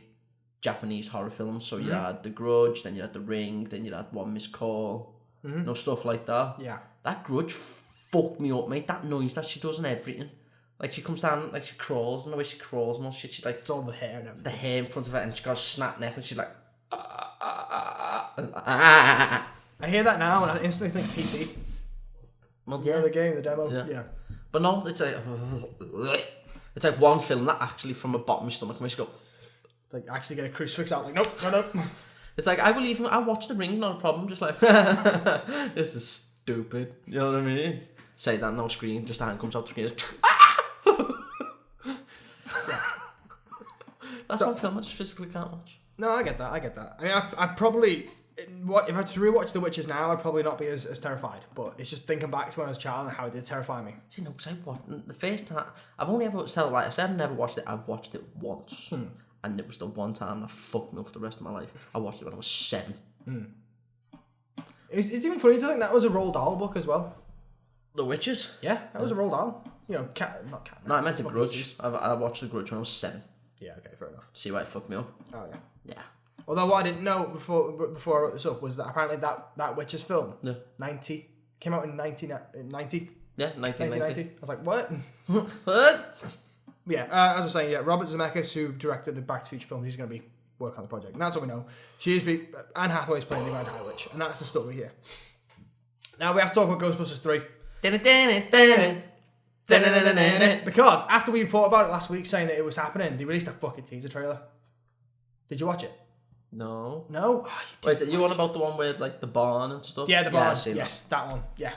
S1: Japanese horror films. So you had The Grudge, then you had The Ring, then you had One Missed Call. You know, stuff like that.
S2: Yeah.
S1: That Grudge fucked me up, mate. That noise that she does and everything. Like, she comes down, like, she crawls, and the way she crawls and all shit, she's like...
S2: It's all the hair and everything.
S1: The hair in front of her, and she's got a snap neck, and she's like...
S2: I hear that now, and I instantly think PT.
S1: Well,
S2: Yeah,
S1: yeah.
S2: the game, the demo. Yeah.
S1: But no, it's like... It's like one film that actually, from the bottom of my stomach, makes me go...
S2: Like, actually get a crucifix out, like, nope, no.
S1: It's like, I believe him, I watch The Ring, not a problem, just like... This is stupid, you know what I mean? Say that, no screen, just a hand comes out the screen, That's one film I just physically can't watch.
S2: No, I get that. I mean, I probably... if I had to rewatch The Witches now, I'd probably not be as terrified. But it's just thinking back to when I was a child and how it did terrify me.
S1: See, no, because I watched... The first time... I've only ever... So, like I said, I've never watched it. I've watched it once. And it was the one time that fucked me up for the rest of my life. I watched it when I was 7.
S2: It's even funny to think that was a Roald Dahl book as well.
S1: The Witches?
S2: Yeah, that was a Roald Dahl. You know, not cat.
S1: No, I meant The Grudge. I watched The Grudge when I was 7.
S2: Yeah, okay, fair enough.
S1: See why it fucked me up?
S2: Oh, yeah.
S1: Yeah.
S2: Although what I didn't know before I wrote this up was that apparently that Witches film, 90, came out in 1990.
S1: Yeah, 1990.
S2: I was like, what?
S1: What?
S2: Yeah, as I was saying, yeah, Robert Zemeckis, who directed the Back to the Future films, he's going to be work on the project. And that's what we know. Anne Hathaway's playing the Grand High Witch, and that's the story here. Now we have to talk about Ghostbusters 3. Because after we reported about it last week saying that it was happening, they released a fucking teaser trailer. Did you watch it?
S1: No.
S2: No? Oh,
S1: Wait, you on about the one with like the barn and stuff?
S2: Yeah, the barn.
S1: Yeah,
S2: Yes, that one. Yeah.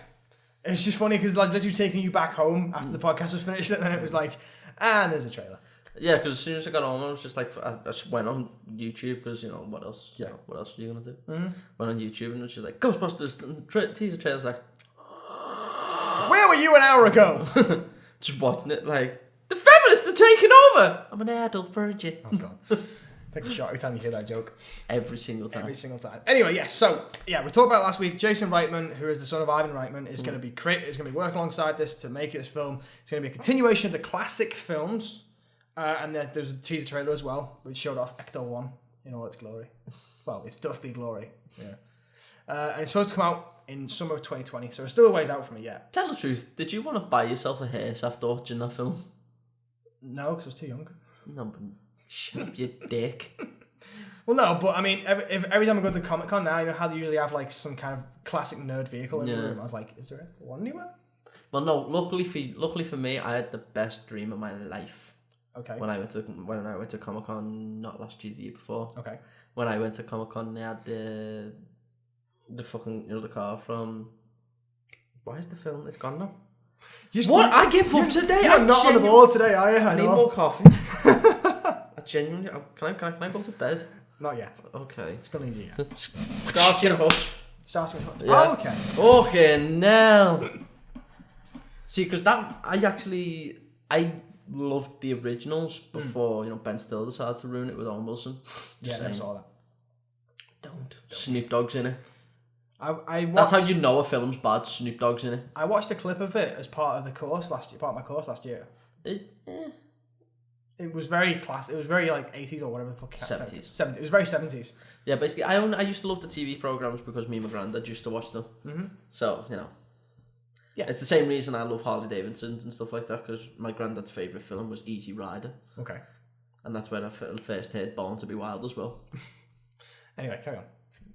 S2: It's just funny because like literally taking you back home after the podcast was finished, and then it was like, and there's a trailer.
S1: Yeah, because as soon as I got home, I was just like, I just went on YouTube because, you know, what else?
S2: Yeah.
S1: You know, what else are you going to do? Mm-hmm. Went on YouTube and it was just like, Ghostbusters teaser trailer. I was like,
S2: where were you an hour ago?
S1: just watching it like, the feminists are taking over! I'm an adult virgin.
S2: Oh, God. Take a shot every time you hear that joke.
S1: Every single time.
S2: Every single time. Anyway, yes, so, yeah, we talked about it last week. Jason Reitman, who is the son of Ivan Reitman, is going to be working alongside this to make this film. It's going to be a continuation of the classic films. And then there's a teaser trailer as well, which showed off Ecto 1 in all its glory. Well, it's dusty glory. Yeah. And it's supposed to come out in summer of 2020, so it's still a ways out from it yet.
S1: Tell the truth, did you want to buy yourself a hearse after watching that film?
S2: No, because I was too young.
S1: No, but shut up, you dick.
S2: Well, no, but I mean, every time I go to Comic Con now, you know how they usually have like some kind of classic nerd vehicle in the room. I was like, is there one anywhere?
S1: Well, no. Luckily for me, I had the best dream of my life.
S2: Okay.
S1: When I went to Comic Con, not last year, the year before.
S2: Okay.
S1: When I went to Comic Con, they had the fucking, you know, the car from. Why is the film? It's gone now. What? I give up today.
S2: You're not on the ball today, are you?
S1: I need more coffee. I genuinely. Can I go to bed?
S2: Not yet.
S1: Okay.
S2: Still need you yet.
S1: Starting a hutch.
S2: Starting a hutch.
S1: Yeah.
S2: Oh, okay.
S1: Okay, now. See, because I loved the originals before, you know, Ben Stiller decided to ruin it with Owen Wilson.
S2: Yeah, I saw that.
S1: Don't. Snoop Dogg's in it.
S2: That's
S1: how you know a film's bad. Snoop Dogg's in it.
S2: I watched a clip of it as part of my course last year. It was very classic. It was very like 80s or whatever the fuck.
S1: 70s.
S2: 70s. It was very 70s.
S1: Yeah, basically, I used to love the TV programs because me and my granddad used to watch them. Mm-hmm. So, you know. Yeah. It's the same reason I love Harley Davidsons and stuff like that, because my granddad's favourite film was Easy Rider.
S2: Okay.
S1: And that's where I first heard Born to be Wild as well.
S2: Anyway, carry on.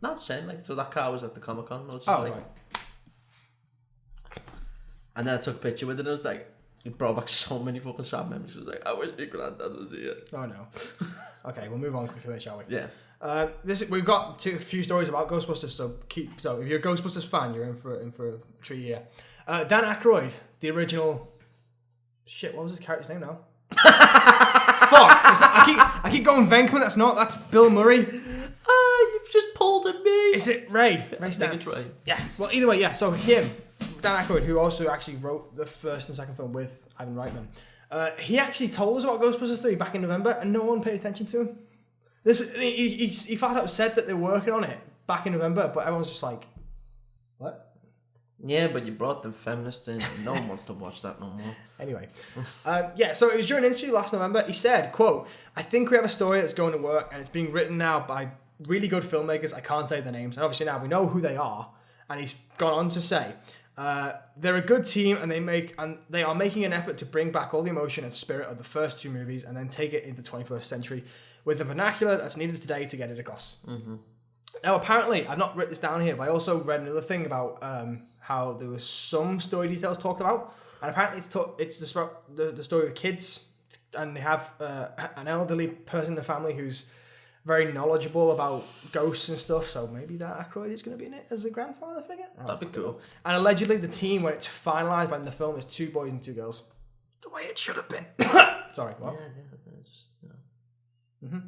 S1: No, just saying, like, so that car was at the Comic Con.
S2: Right.
S1: And then I took a picture with it and it was like, it brought back so many fucking sad memories. It was like, I wish my granddad was here.
S2: Oh no. Okay, we'll move on quickly, shall we?
S1: Yeah.
S2: We've got a few stories about Ghostbusters, so if you're a Ghostbusters fan, you're in for a treat here. Dan Aykroyd, the original. Shit, what was his character's name now? Fuck! I keep going Venkman. That's Bill Murray.
S1: You've just pulled at me.
S2: Is it Ray? Ray Stantz.
S1: Ray.
S2: Yeah. Well, either way, yeah. So him, Dan Aykroyd, who also actually wrote the first and second film with Ivan Reitman, he actually told us about Ghostbusters 3 back in November, and no one paid attention to him. He flat out said that they were working on it back in November, but everyone's just like, what?
S1: Yeah, but you brought the feminists in, and no one wants to watch that no more.
S2: Anyway, so it was during an interview last November. He said, quote, "I think we have a story that's going to work, and it's being written now by really good filmmakers. I can't say their names, and obviously now we know who they are." And he's gone on to say, "They're a good team, and they are making an effort to bring back all the emotion and spirit of the first two movies, and then take it into the 21st century with the vernacular that's needed today to get it across." Mm-hmm. Now, apparently, I've not written this down here, but I also read another thing about how there was some story details talked about, and apparently it's the story of kids, and they have an elderly person in the family who's very knowledgeable about ghosts and stuff, so maybe that Aykroyd is going to be in it as a grandfather figure.
S1: That'd be cool.
S2: And allegedly the team, when it's finalised by the film, is 2 boys and 2 girls. The way it should have been. Sorry, what?
S1: Yeah, just, you know.
S2: Mm-hmm.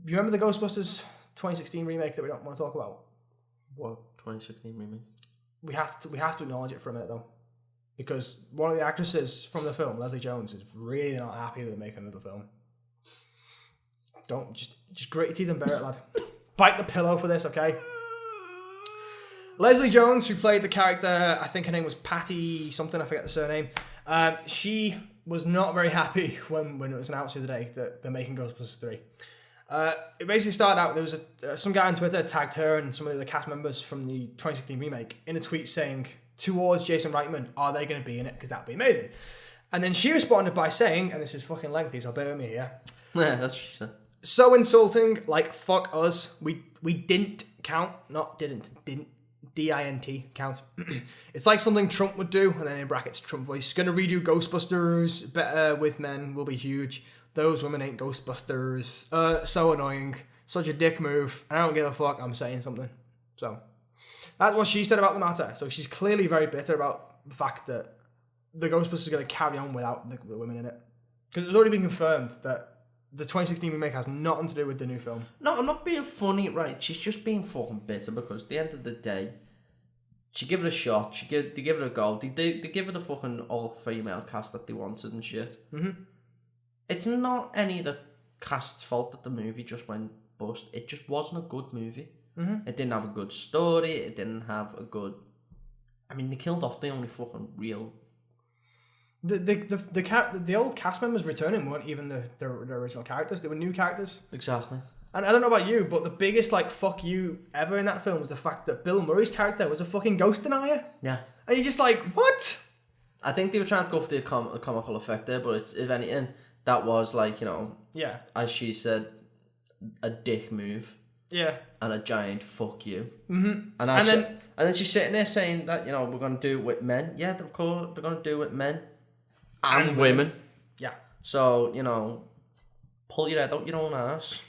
S2: You remember the Ghostbusters 2016 remake that we don't want to talk about?
S1: What 2016 remake?
S2: We have to acknowledge it for a minute though, because one of the actresses from the film, Leslie Jones, is really not happy that they're making another film. Don't just grit your teeth and bear it, lad. Bite the pillow for this, okay? Leslie Jones, who played the character, I think her name was Patty something, I forget the surname. She was not very happy when it was announced the other day that they're making Ghostbusters 3. It basically started out, there was some guy on Twitter tagged her and some of the cast members from the 2016 remake in a tweet saying, towards Jason Reitman, are they going to be in it? Because that'd be amazing. And then she responded by saying, and this is fucking lengthy, so bear with me here,
S1: Yeah, that's what she said.
S2: So insulting, like fuck us. We didn't count, didn't. DINT count. It's like something Trump would do, and then in brackets Trump voice. Gonna redo Ghostbusters. Better with men will be huge. Those women ain't Ghostbusters. So annoying. Such a dick move. I don't give a fuck. I'm saying something. So that's what she said about the matter. So she's clearly very bitter about the fact that the Ghostbusters are going to carry on without the women in it. Because it's already been confirmed that the 2016 remake has nothing to do with the new film.
S1: No, I'm not being funny, right? She's just being fucking bitter because at the end of the day, she give it a shot. They give it a go. They give it a fucking all-female cast that they wanted and shit.
S2: Mm-hmm.
S1: It's not any of the cast's fault that the movie just went bust. It just wasn't a good movie.
S2: Mm-hmm.
S1: It didn't have a good story. It didn't have a good... I mean, they killed off the only fucking real...
S2: The old cast members returning weren't even the original characters. They were new characters.
S1: Exactly.
S2: And I don't know about you, but the biggest like fuck you ever in that film was the fact that Bill Murray's character was a fucking ghost denier.
S1: Yeah.
S2: And you're just like, what?
S1: I think they were trying to go for the comical effect there, but if anything, that was like,
S2: Yeah.
S1: as she said, a dick move.
S2: Yeah.
S1: And a giant fuck you.
S2: Mm-hmm.
S1: And then she's sitting there saying that, we're going to do it with men. Yeah, of course, they're going to do it with men. And women.
S2: Yeah.
S1: So, pull your head out your own ass.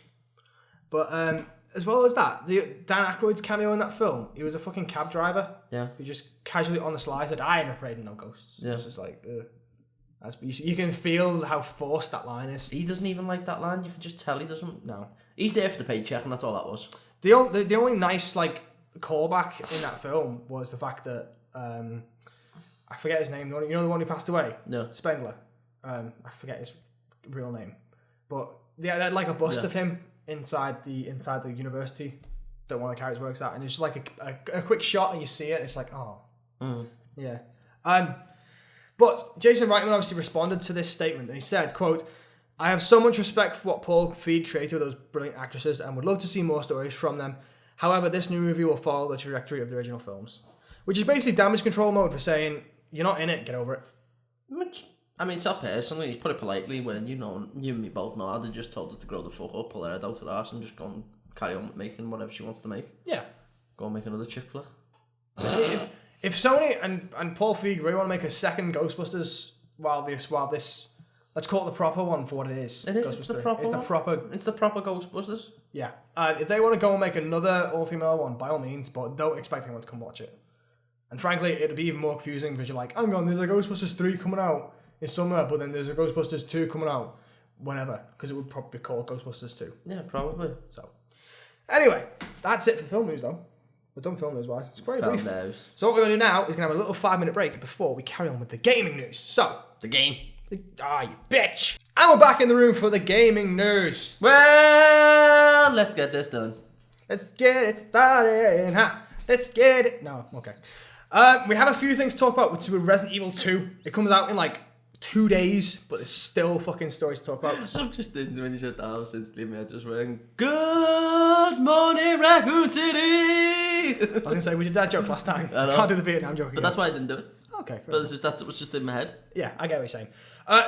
S2: But as well as that, Dan Aykroyd's cameo in that film, he was a fucking cab driver.
S1: Yeah.
S2: Who just casually on the slide said, I ain't afraid of no ghosts.
S1: Yeah.
S2: It's just like, you can feel how forced that line is.
S1: He doesn't even like that line. You can just tell he doesn't.
S2: No.
S1: He's there for the paycheck, and that's all that was.
S2: The only nice, callback in that film was the fact that, I forget his name, the one who passed away?
S1: No.
S2: Spengler. I forget his real name. But they had a bust of him inside the university that one of the characters works at, and it's just like a quick shot and you see it and it's like, oh.
S1: Mm.
S2: Yeah. But Jason Reitman obviously responded to this statement and he said, quote, I have so much respect for what Paul Feig created with those brilliant actresses and would love to see more stories from them. However, this new movie will follow the trajectory of the original films. Which is basically damage control mode for saying, you're not in it, get over it.
S1: Which, I mean, it's not personally, he's put it politely when you and me both know they just told her to grow the fuck up, pull her head out of her ass and just go and carry on making whatever she wants to make.
S2: Yeah.
S1: Go and make another chick flick.
S2: If Sony and Paul Feig really want to make a second Ghostbusters while this, let's call it the proper one for what it is.
S1: It is, it's the proper one. It's the proper Ghostbusters.
S2: Yeah. If they want to go and make another all-female one, by all means, but don't expect anyone to come watch it. And frankly, it'd be even more confusing because you're like, hang on, there's a Ghostbusters 3 coming out in summer, but then there's a Ghostbusters 2 coming out whenever, because it would probably be called Ghostbusters 2.
S1: Yeah, probably.
S2: So, anyway, that's it for film news, though. We're done film news-wise. It's very brief.
S1: News.
S2: So what we're going to do now is going to have a little 5-minute break before we carry on with the gaming news. So,
S1: the game.
S2: You bitch! And we're back in the room for the gaming news.
S1: Well, let's get this done.
S2: Let's get it started, huh? Let's get it. No, okay. We have a few things to talk about with Resident Evil 2. It comes out in 2 days, but there's still fucking stories to talk about.
S1: I'm just thinking when you said that, I was instantly I just went, good morning, Raccoon City!
S2: I was going to say, we did that joke last time. I can't do the Vietnam joke again.
S1: But that's why I didn't do it.
S2: Okay, fair
S1: enough. That was just in my head.
S2: Yeah, I get what you're saying.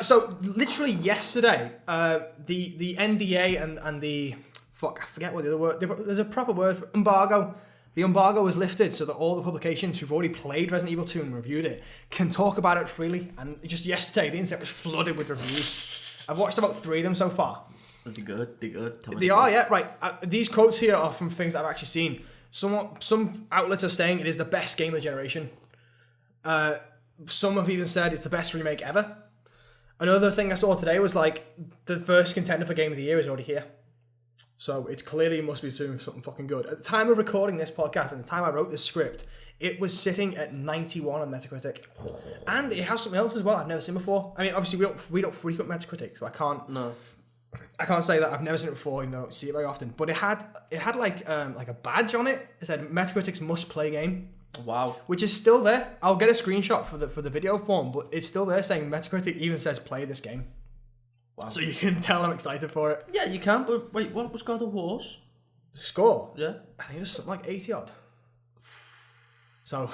S2: So, literally yesterday, the NDA and the... Fuck, I forget what the other word... There's a proper word for embargo. The embargo was lifted so that all the publications who've already played Resident Evil 2 and reviewed it can talk about it freely. And just yesterday, the internet was flooded with reviews. I've watched about 3 of them so far.
S1: They're good.
S2: They are, yeah, right. These quotes here are from things that I've actually seen. Some outlets are saying it is the best game of the generation. Some have even said it's the best remake ever. Another thing I saw today was the first contender for Game of the Year is already here. So it clearly must be doing something fucking good. At the time of recording this podcast, and the time I wrote this script, it was sitting at 91 on Metacritic. And it has something else as well I've never seen before. I mean, obviously we don't frequent Metacritic, so I can't say that I've never seen it before, even though I don't see it very often. But it had a badge on it. It said Metacritic's must play game.
S1: Wow.
S2: Which is still there. I'll get a screenshot for the video form, but it's still there saying Metacritic even says play this game. Wow. So you can tell I'm excited for it.
S1: Yeah, you can, but wait, what was God of War's
S2: score?
S1: Yeah.
S2: I think it was something like 80 odd. So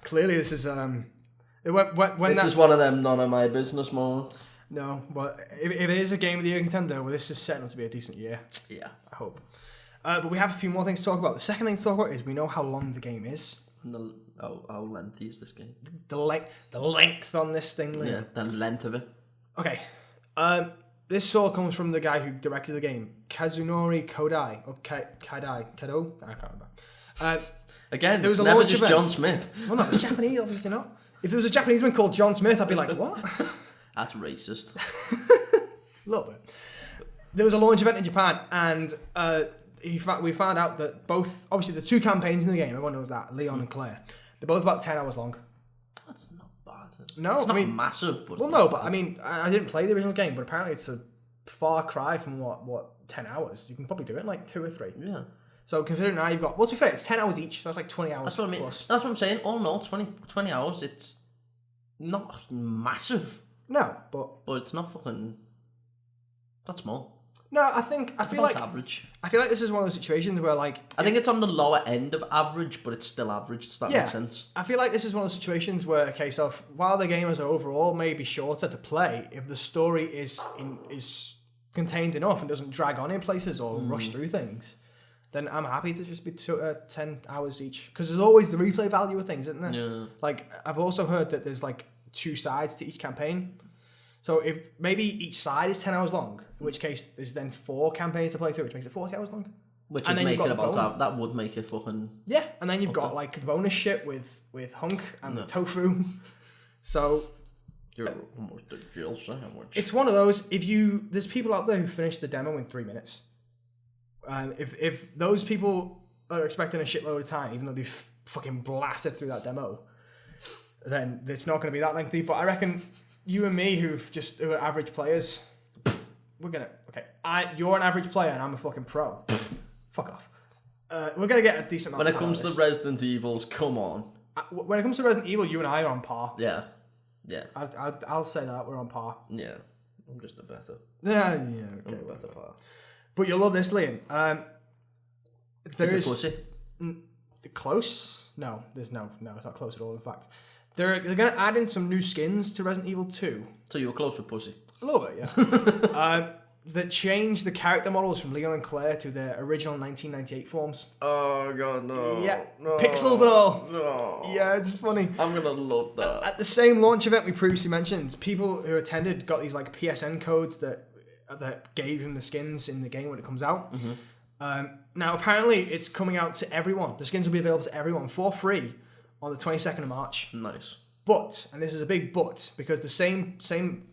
S2: clearly this is this is one of them none of my business moments. No, but if it is a game of the year contender, well, this is setting up to be a decent year.
S1: Yeah.
S2: I hope. But we have a few more things to talk about. The second thing to talk about is we know how long the game is.
S1: And how lengthy is this game?
S2: The length on this thing. Liam.
S1: Yeah, the length of it.
S2: Okay. This all comes from the guy who directed the game, Kazunori Kodai or Kado. I can't remember.
S1: Again,
S2: there was a
S1: never
S2: launch
S1: just
S2: event.
S1: John Smith.
S2: Well, no, it's Japanese, obviously not. If there was a Japanese man called John Smith, I'd be like, what?
S1: That's racist.
S2: A little bit. There was a launch event in Japan, and we found out that both, obviously, the two campaigns in the game, everyone knows that, Leon and Claire, they're both about 10 hours long.
S1: That's not bad.
S2: No,
S1: it's not
S2: I mean,
S1: massive, but
S2: well, no, but I mean, I didn't play the original game, but apparently it's a far cry from what 10 hours. You can probably do it in like 2 or 3.
S1: Yeah.
S2: So considering now you've got, well, to be fair, it's 10 hours each, so that's like 20 hours.
S1: That's what I mean.
S2: Plus.
S1: That's what I'm saying. All in all, 20 hours. It's not massive,
S2: No,
S1: but it's not fucking. That's small.
S2: no, I feel like
S1: average.
S2: I feel like this is one of those situations where like
S1: I think it's on the lower end of average, but it's still average. Does that make sense?
S2: I feel like this is one of those situations where a case of while the game as overall may be shorter to play, if the story is contained enough and doesn't drag on in places or rush through things, then I'm happy to just be 10 hours each. Because there's always the replay value of things, isn't there?
S1: Yeah.
S2: Like I've also heard that there's like 2 sides to each campaign. So if maybe each side is 10 hours long, in which case there's then 4 campaigns to play through, which makes it 40 hours long.
S1: Which
S2: and
S1: would make it about
S2: bonus.
S1: that would make it fucking.
S2: Yeah, and then you've got like the bonus shit with Hunk and the tofu. So
S1: You're almost a jail sandwich.
S2: it's one of those. There's people out there who finish the demo in 3 minutes. And if those people are expecting a shitload of time, even though they've fucking blasted through that demo, then it's not going to be that lengthy. But I reckon you and me, who are average players, you're an average player and I'm a fucking pro. Fuck off. We're gonna get a decent amount.
S1: When
S2: of
S1: it
S2: time
S1: comes
S2: out
S1: to
S2: of
S1: the Resident Evils, come on.
S2: when it comes to Resident Evil, you and I are on par.
S1: Yeah.
S2: I'll say that we're on par.
S1: Yeah. I'm just a better.
S2: Yeah.
S1: I'm
S2: Okay.
S1: a better par.
S2: But you'll love this, Liam.
S1: Is it pussy?
S2: Close? No, it's not close at all. In fact, they're going to add in some new skins to Resident Evil 2.
S1: So you were close with pussy?
S2: A little bit, yeah. That changed the character models from Leon and Claire to their original 1998 forms.
S1: Oh god, no.
S2: Yeah,
S1: no,
S2: pixels and all.
S1: No.
S2: Yeah, it's funny.
S1: I'm gonna love that.
S2: At the same launch event we previously mentioned, people who attended got these like PSN codes that gave him the skins in the game when it comes out.
S1: Mm-hmm.
S2: Now apparently it's coming out to everyone. The skins will be available to everyone for free on the 22nd of March.
S1: Nice.
S2: But, and this is a big but, because the same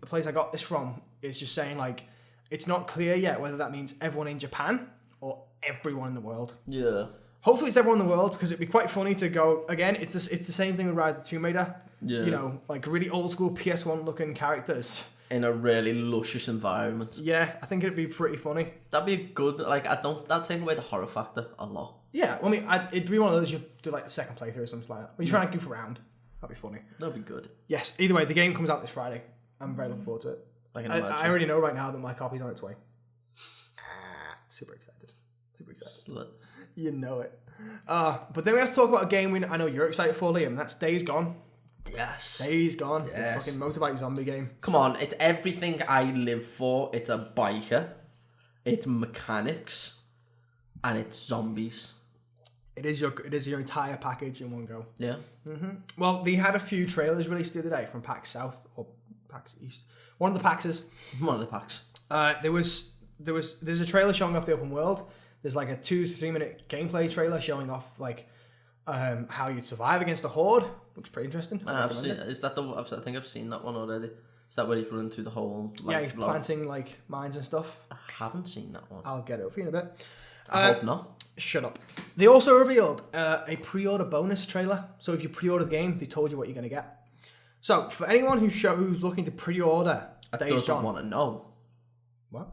S2: place I got this from is just saying like it's not clear yet whether that means everyone in Japan or everyone in the world.
S1: Yeah.
S2: Hopefully it's everyone in the world, because it'd be quite funny to go again. It's the same thing with Rise of the Tomb Raider.
S1: Yeah.
S2: You know, like really old school PS1 looking characters
S1: in a really luscious environment.
S2: Yeah, I think it'd be pretty funny.
S1: That'd be good. Like that'd take away the horror factor a lot.
S2: Yeah, well, I mean, it'd be one of those you'd do like the second playthrough or something like that. When you're trying to goof around, that'd be funny.
S1: That'd be good.
S2: Yes. Either way, the game comes out this Friday. I'm very looking forward to it. I already know right now that my copy's on its way. Super excited.
S1: Slut.
S2: You know it. But then we have to talk about a game I know you're excited for, Liam, and that's Days Gone.
S1: Yes.
S2: Days Gone.
S1: Yes.
S2: The fucking motorbike zombie game.
S1: Come on, it's everything I live for. It's a biker, it's mechanics, and it's zombies. It is
S2: your entire package in one go.
S1: Yeah.
S2: Mm-hmm. Well, they had a few trailers released the other day from PAX South or PAX East. One of the PAXs.
S1: One of the packs.
S2: There's a trailer showing off the open world. There's like a 2 to 3 minute gameplay trailer showing off like how you'd survive against a horde. Looks pretty interesting.
S1: I've seen. Is that I think I've seen that one already. Is that where he's running through the whole?
S2: Yeah, he's planting like mines and stuff.
S1: I haven't seen that one.
S2: I'll get it for you in a bit.
S1: I hope not.
S2: Shut up. They also revealed a pre-order bonus trailer. So if you pre-order the game, they told you what you're going to get. So for anyone who's looking to pre-order Days Gone,
S1: want to know.
S2: What?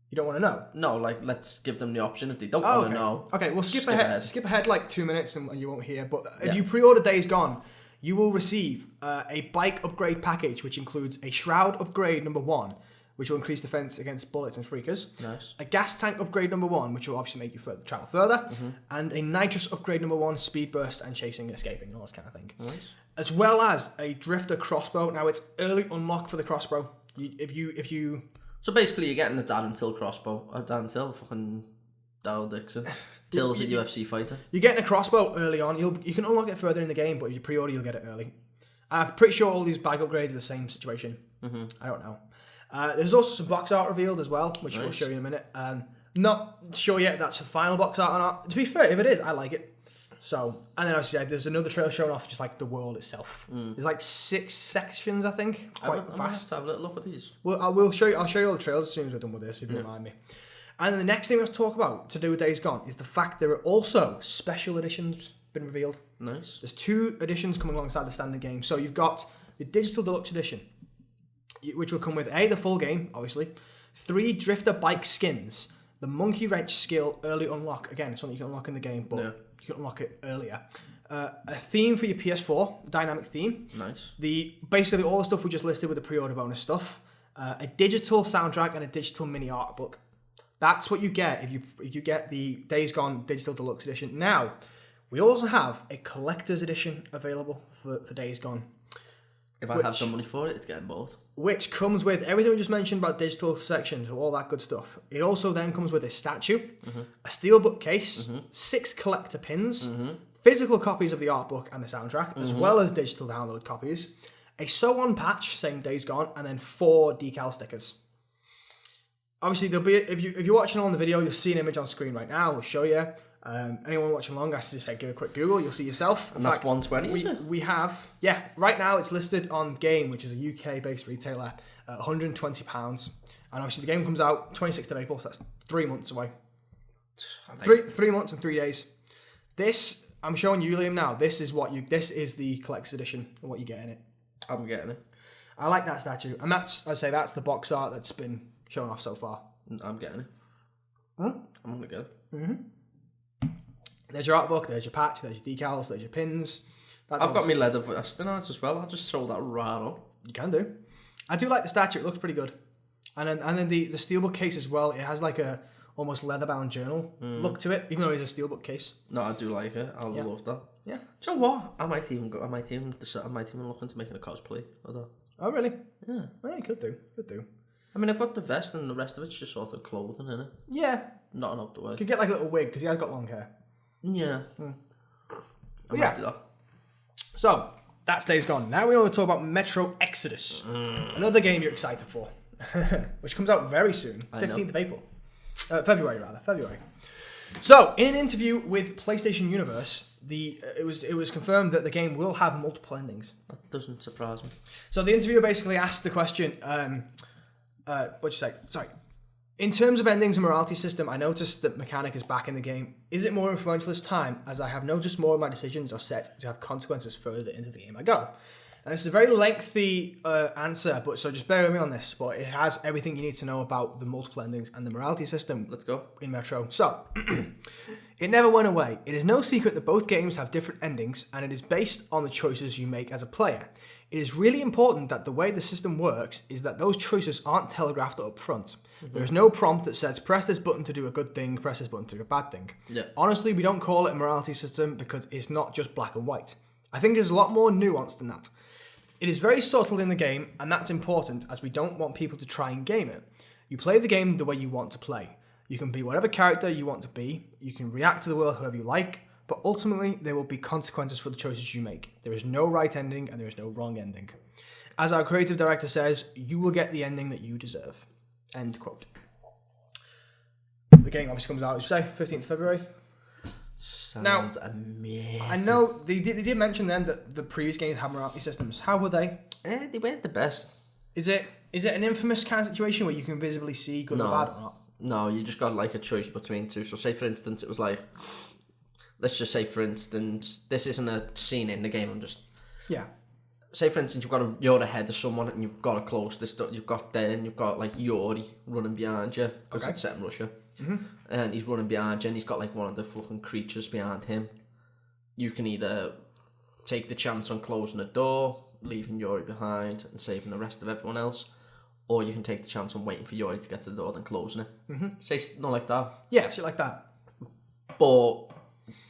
S2: You don't want to know?
S1: No, like let's give them the option if they don't want to know.
S2: Okay, well skip ahead. Skip ahead like 2 minutes and you won't hear. But if
S1: Yeah.
S2: you pre-order Days Gone, you will receive a bike upgrade package, which includes a shroud upgrade number 1, which will increase defense against bullets and freakers.
S1: Nice.
S2: A gas tank upgrade number 1, which will obviously make you travel further. Mm-hmm. And a nitrous upgrade number 1, speed burst and chasing and escaping, all this kind of thing.
S1: Nice.
S2: As well as a drifter crossbow. Now it's early unlock for the crossbow, If you
S1: So basically, you're getting the Dan Till crossbow. Dan Till, fucking Daryl Dixon. Till's a UFC fighter.
S2: You're getting a crossbow early on. You can unlock it further in the game, but if you pre-order, you'll get it early. I'm pretty sure all these bag upgrades are the same situation.
S1: Mm-hmm.
S2: I don't know. There's also some box art revealed as well, which we'll show you in a minute. Not sure yet that's the final box art or not. To be fair, if it is, I like it. So, and then obviously there's another trailer showing off just like the world itself. There's like 6 sections, I think, quite fast.
S1: Have a little look at these.
S2: Well, I'll show you all the trailers as soon as we're done with this, if you don't mind me. And then the next thing we have to talk about to do with Days Gone is the fact there are also special editions been revealed.
S1: Nice.
S2: There's 2 editions coming alongside the standard game. So you've got the Digital Deluxe Edition, which will come with the full game, obviously, 3 Drifter bike skins, the Monkey Wrench skill early unlock. Again, it's something you can unlock in the game, but you can unlock it earlier. A theme for your PS4, dynamic theme.
S1: Nice.
S2: Basically all the stuff we just listed with the pre-order bonus stuff. A digital soundtrack and a digital mini art book. That's what you get if you get the Days Gone Digital Deluxe Edition. Now, we also have a collector's edition available for Days Gone.
S1: If I have some money for it, it's getting bought.
S2: Which comes with everything we just mentioned about digital sections, all that good stuff. It also then comes with a statue, a steelbook case, 6 collector pins, physical copies of the art book and the soundtrack, as well as digital download copies, a sew-on patch saying Days Gone, and then 4 decal stickers. Obviously, there'll be if you're watching on the video, you'll see an image on screen right now. We'll show you. Anyone watching along, I just say give a quick Google. You'll see yourself.
S1: And that's 120, isn't it?
S2: We have, right now it's listed on Game, which is a UK-based retailer, at £120. And obviously the game comes out 26th of April, so that's 3 months away. 3 months and 3 days. This, I'm showing you, Liam, now. This is the collector's edition and what you get in it.
S1: I'm getting it.
S2: I like that statue. And that's the box art that's been shown off so far.
S1: I'm getting it.
S2: Huh?
S1: I'm going to get it.
S2: Mm-hmm. There's your art book, there's your patch, there's your decals, there's your pins.
S1: I've got my leather vest in it as well. I'll just throw that right on.
S2: You can do. I do like the statue. It looks pretty good. And then the steelbook case as well. It has like a almost leather-bound journal look to it, even though it's a steelbook case.
S1: No, I do like it. I love that.
S2: Yeah.
S1: Do you know what? I might even look into making a cosplay of that.
S2: Oh really?
S1: Yeah.
S2: Yeah, you could do.
S1: I mean, I've got the vest and the rest of it's just sort of clothing in it.
S2: Yeah.
S1: Not an up the way.
S2: You could get like a little wig because he has got long hair.
S1: Yeah. I might do that.
S2: So, that's Days Gone. Now we want to talk about Metro Exodus. Another game you're excited for. Which comes out very soon. 15th of April. February. So, in an interview with PlayStation Universe, it was confirmed that the game will have multiple endings.
S1: That doesn't surprise me.
S2: So the interviewer basically asked the question, what'd you say? Sorry. In terms of endings and morality system, I noticed that mechanic is back in the game. Is it more influential this time, as I have noticed more of my decisions are set to have consequences further into the game I go? And this is a very lengthy answer, but so just bear with me on this, but it has everything you need to know about the multiple endings and the morality system.
S1: Let's go.
S2: In Metro. So, it never went away. It is no secret that both games have different endings, and it is based on the choices you make as a player. It is really important that the way the system works is that those choices aren't telegraphed up front. There is no prompt that says, press this button to do a good thing, press this button to do a bad thing.
S1: Yeah.
S2: Honestly, we don't call it a morality system because it's not just black and white. I think there's a lot more nuance than that. It is very subtle in the game, and that's important as we don't want people to try and game it. You play the game the way you want to play. You can be whatever character you want to be, you can react to the world however you like, but ultimately there will be consequences for the choices you make. There is no right ending and there is no wrong ending. As our creative director says, you will get the ending that you deserve. End quote. The game obviously comes out, as you say, 15th February.
S1: Sounds amazing.
S2: I know they did mention then that the previous games had morality systems. How were they?
S1: They weren't the best.
S2: Is it an infamous kind of situation where you can visibly see good or bad or not?
S1: No, you just got like a choice between two. So say for instance it was like, let's just say for instance, this isn't a scene in the game, I'm just...
S2: Yeah.
S1: Say for instance you're ahead of someone and you've got to close this, you've got like Yuri running behind you, because it's set in Russia. Mm-hmm. And he's running behind you and he's got like one of the fucking creatures behind him. You can either take the chance on closing the door, leaving Yuri behind and saving the rest of everyone else, or you can take the chance on waiting for Yuri to get to the door and closing it. Mm-hmm. Say not like that.
S2: Yeah, shit like that.
S1: But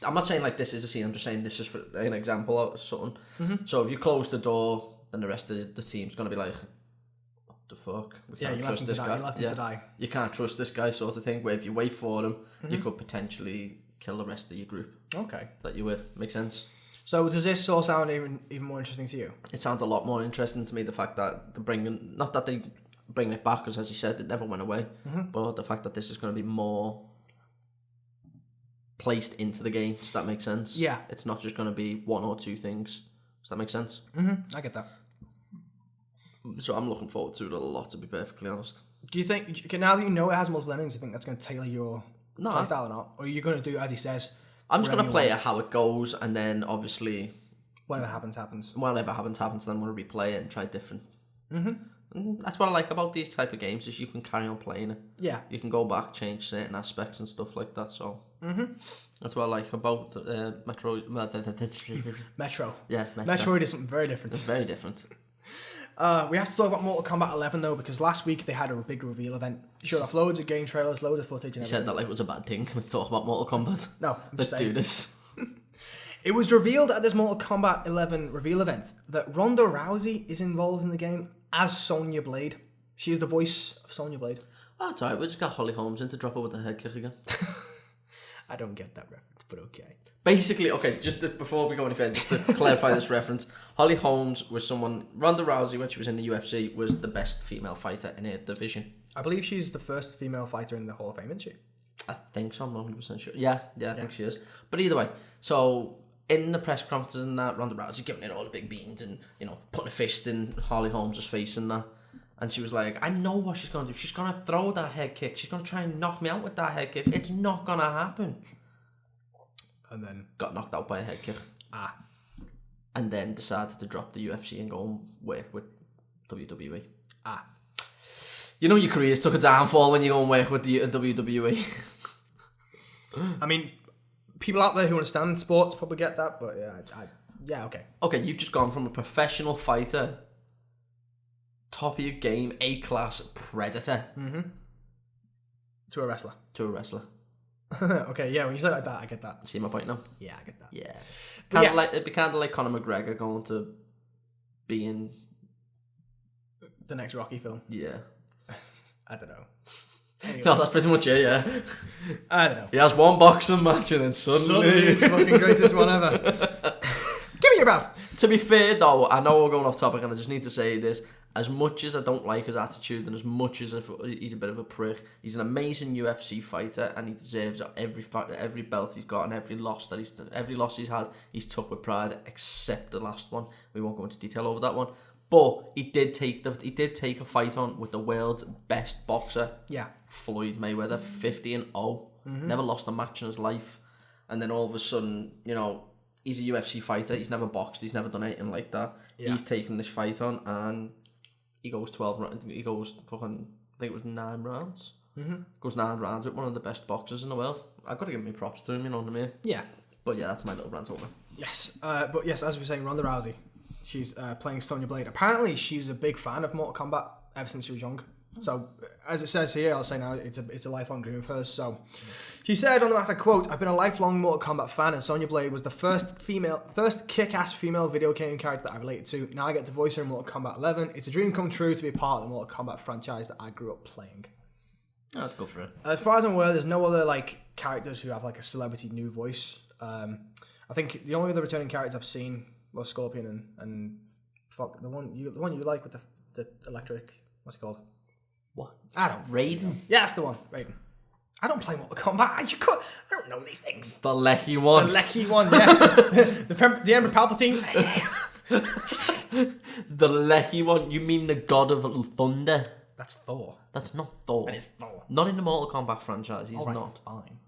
S1: I'm not saying like this is a scene, I'm just saying this is for an example of something. Mm-hmm. So if you close the door, then the rest of the team's going to be like, what the fuck? We
S2: Yeah,
S1: can't
S2: you left him to die. You left him to die.
S1: You can't trust this guy, sort of thing. Where if you wait for him, you could potentially kill the rest of your group
S2: Okay.
S1: that you're with. Makes sense.
S2: So does this all sound even more interesting to you?
S1: It sounds a lot more interesting to me. The fact that they're bringing, not that they bring it back, because as you said, it never went away. But the fact that this is going to be more placed into the game. Does that make sense?
S2: Yeah.
S1: It's not just going to be one or two things. Does that make sense?
S2: I get that.
S1: So I'm looking forward to it a lot, to be perfectly honest.
S2: Do you think, now that you know it has multiple endings, do you think that's going to tailor your
S1: No.
S2: playstyle or not? Or are you going to do, as he says,
S1: I'm just going to
S2: whatever
S1: play
S2: you
S1: it how it goes, and then obviously,
S2: whatever happens, happens?
S1: whatever happens, then I'm going to replay it and try different. That's what I like about these type of games, is you can carry on playing it.
S2: Yeah.
S1: You can go back, change certain aspects and stuff like that, so... That's what I like about Metro...
S2: Metro.
S1: Yeah,
S2: Metroid is something very different.
S1: It's very different.
S2: We have to talk about Mortal Kombat 11 though, because last week they had a big reveal event. Showed off loads of game trailers, loads of footage and
S1: You
S2: everything.
S1: said that like it was a bad thing. Let's talk about Mortal Kombat.
S2: No, I'm
S1: Let's
S2: just
S1: do
S2: saying.
S1: this.
S2: It was revealed at this Mortal Kombat 11 reveal event that Ronda Rousey is involved in the game as Sonya Blade. She is the voice of Sonya Blade.
S1: Oh, it's alright, we just got Holly Holmes in to drop her with the head kick again.
S2: I don't get that reference, but okay.
S1: Basically, okay, before we go any further, just to clarify this reference, Holly Holmes was someone... Ronda Rousey, when she was in the UFC, was the best female fighter in her division.
S2: I believe she's the first female fighter in the Hall of Fame, isn't she?
S1: I think so, I'm not 100% sure. Yeah, I think she is. But either way, so in the press conference and that, Ronda Rousey giving it all the big beans and, you know, putting a fist in Holly Holmes' face and that. And she was like, I know what she's going to do. She's going to throw that head kick. She's going to try and knock me out with that head kick. It's not going to happen.
S2: And then...
S1: Got knocked out by a head kick. And then decided to drop the UFC and go and work with WWE. You know your careers took a downfall when you go and work with the WWE.
S2: I mean, people out there who understand sports probably get that, but yeah, okay.
S1: Okay, you've just gone from a professional fighter, top of your game, A-class predator,
S2: To a wrestler.
S1: to a wrestler.
S2: Okay, yeah, when you say it like that, I get that.
S1: See my point now?
S2: Yeah, I get that.
S1: Yeah.
S2: But yeah.
S1: It'd be kind of like Conor McGregor going to being...
S2: The next Rocky film.
S1: Yeah.
S2: I don't know. Anyway,
S1: No, that's pretty much it, yeah.
S2: I don't know.
S1: He has one boxing match and then suddenly
S2: it's fucking greatest one ever. Give me your belt.
S1: To be fair, though, I know we're going off topic, and I just need to say this. As much as I don't like his attitude, and as much as he's a bit of a prick, he's an amazing UFC fighter, and he deserves every belt he's got and every loss he's had. He's took with pride, except the last one. We won't go into detail over that one. But he did take a fight on with the world's best boxer.
S2: Yeah.
S1: Floyd Mayweather, 50-0, never lost a match in his life, and then all of a sudden, you know, he's a UFC fighter. He's never boxed. He's never done anything like that.
S2: Yeah.
S1: He's taken this fight on, and he goes 12 rounds. He goes fucking, I think it was 9 rounds. Goes 9 rounds with one of the best boxers in the world. I've got to give me props to him, you know what I mean?
S2: Yeah.
S1: But yeah, that's my little rant over.
S2: Yes. But yes, as we were saying, Ronda Rousey, she's playing Sonya Blade. Apparently, she's a big fan of Mortal Kombat ever since she was young. So, as it says here, I'll say now, it's a lifelong dream of hers. So, she said on the matter, quote, I've been a lifelong Mortal Kombat fan, and Sonya Blade was the first kick-ass female video game character that I related to. Now I get to voice her in Mortal Kombat 11. It's a dream come true to be a part of the Mortal Kombat franchise that I grew up playing.
S1: That's good for it.
S2: As far as I'm aware, there's no other characters who have a celebrity new voice. I think the only other returning characters I've seen was Scorpion and fuck the one you like with the electric. What's it called?
S1: What?
S2: I don't.
S1: Raiden?
S2: Yeah, that's the one. Raiden. I don't play Mortal Kombat. I don't know these things.
S1: The Lecky one.
S2: The Lecky one, yeah. the Emperor Palpatine.
S1: The Lecky one? You mean the God of Thunder?
S2: That's Thor.
S1: That's not Thor.
S2: That is Thor.
S1: Not in the Mortal Kombat franchise, he's
S2: Alright,
S1: not.
S2: fine.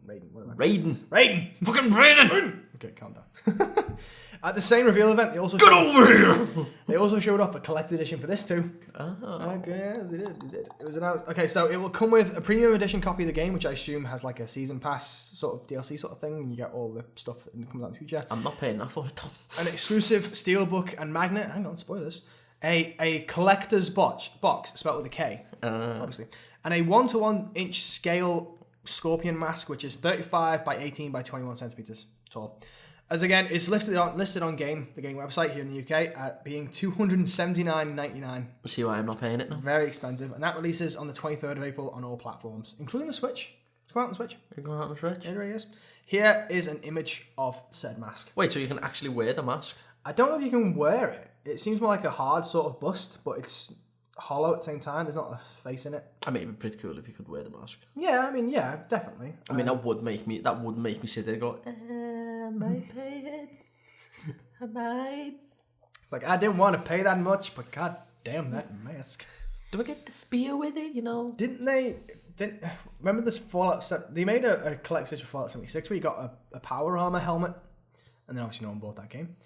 S2: Raiden, whatever.
S1: Raiden!
S2: Fucking Raiden! Okay, calm down. At the same reveal event, they also showed off a collector's edition for this too.
S1: Oh.
S2: Okay, yes, it did. It was announced. Okay, so it will come with a premium edition copy of the game, which I assume has a season pass sort of DLC sort of thing, and you get all the stuff that comes out in the future.
S1: I'm not paying that for it, Tom.
S2: An exclusive steelbook and magnet. Hang on, spoilers. A collector's box spelled with a K, obviously, and a 1-to-1 inch scale Scorpion mask, which is 35 by 18 by 21 centimeters tall. As again, it's listed on the game website here in the UK at being $279.99.
S1: See why I'm not paying it now?
S2: Very expensive, and that releases on the 23rd of April on all platforms, including the Switch. It's going out on the Switch.
S1: You're going out on the Switch?
S2: It really is. Here is an image of said mask.
S1: Wait, so you can actually wear the mask?
S2: I don't know if you can wear it. It seems more like a hard sort of bust, but it's hollow at the same time. There's not a face in it.
S1: I mean, it'd be pretty cool if you could wear the mask.
S2: Yeah, yeah, definitely.
S1: I mean, that would make me sit there and go, I might pay it. I might.
S2: It's like, I didn't want to pay that much, but god damn that mask.
S1: Do I get the spear with it, you know?
S2: Remember this Fallout set? They made a collector's of Fallout 76 where you got a power armor helmet, and then obviously no one bought that game.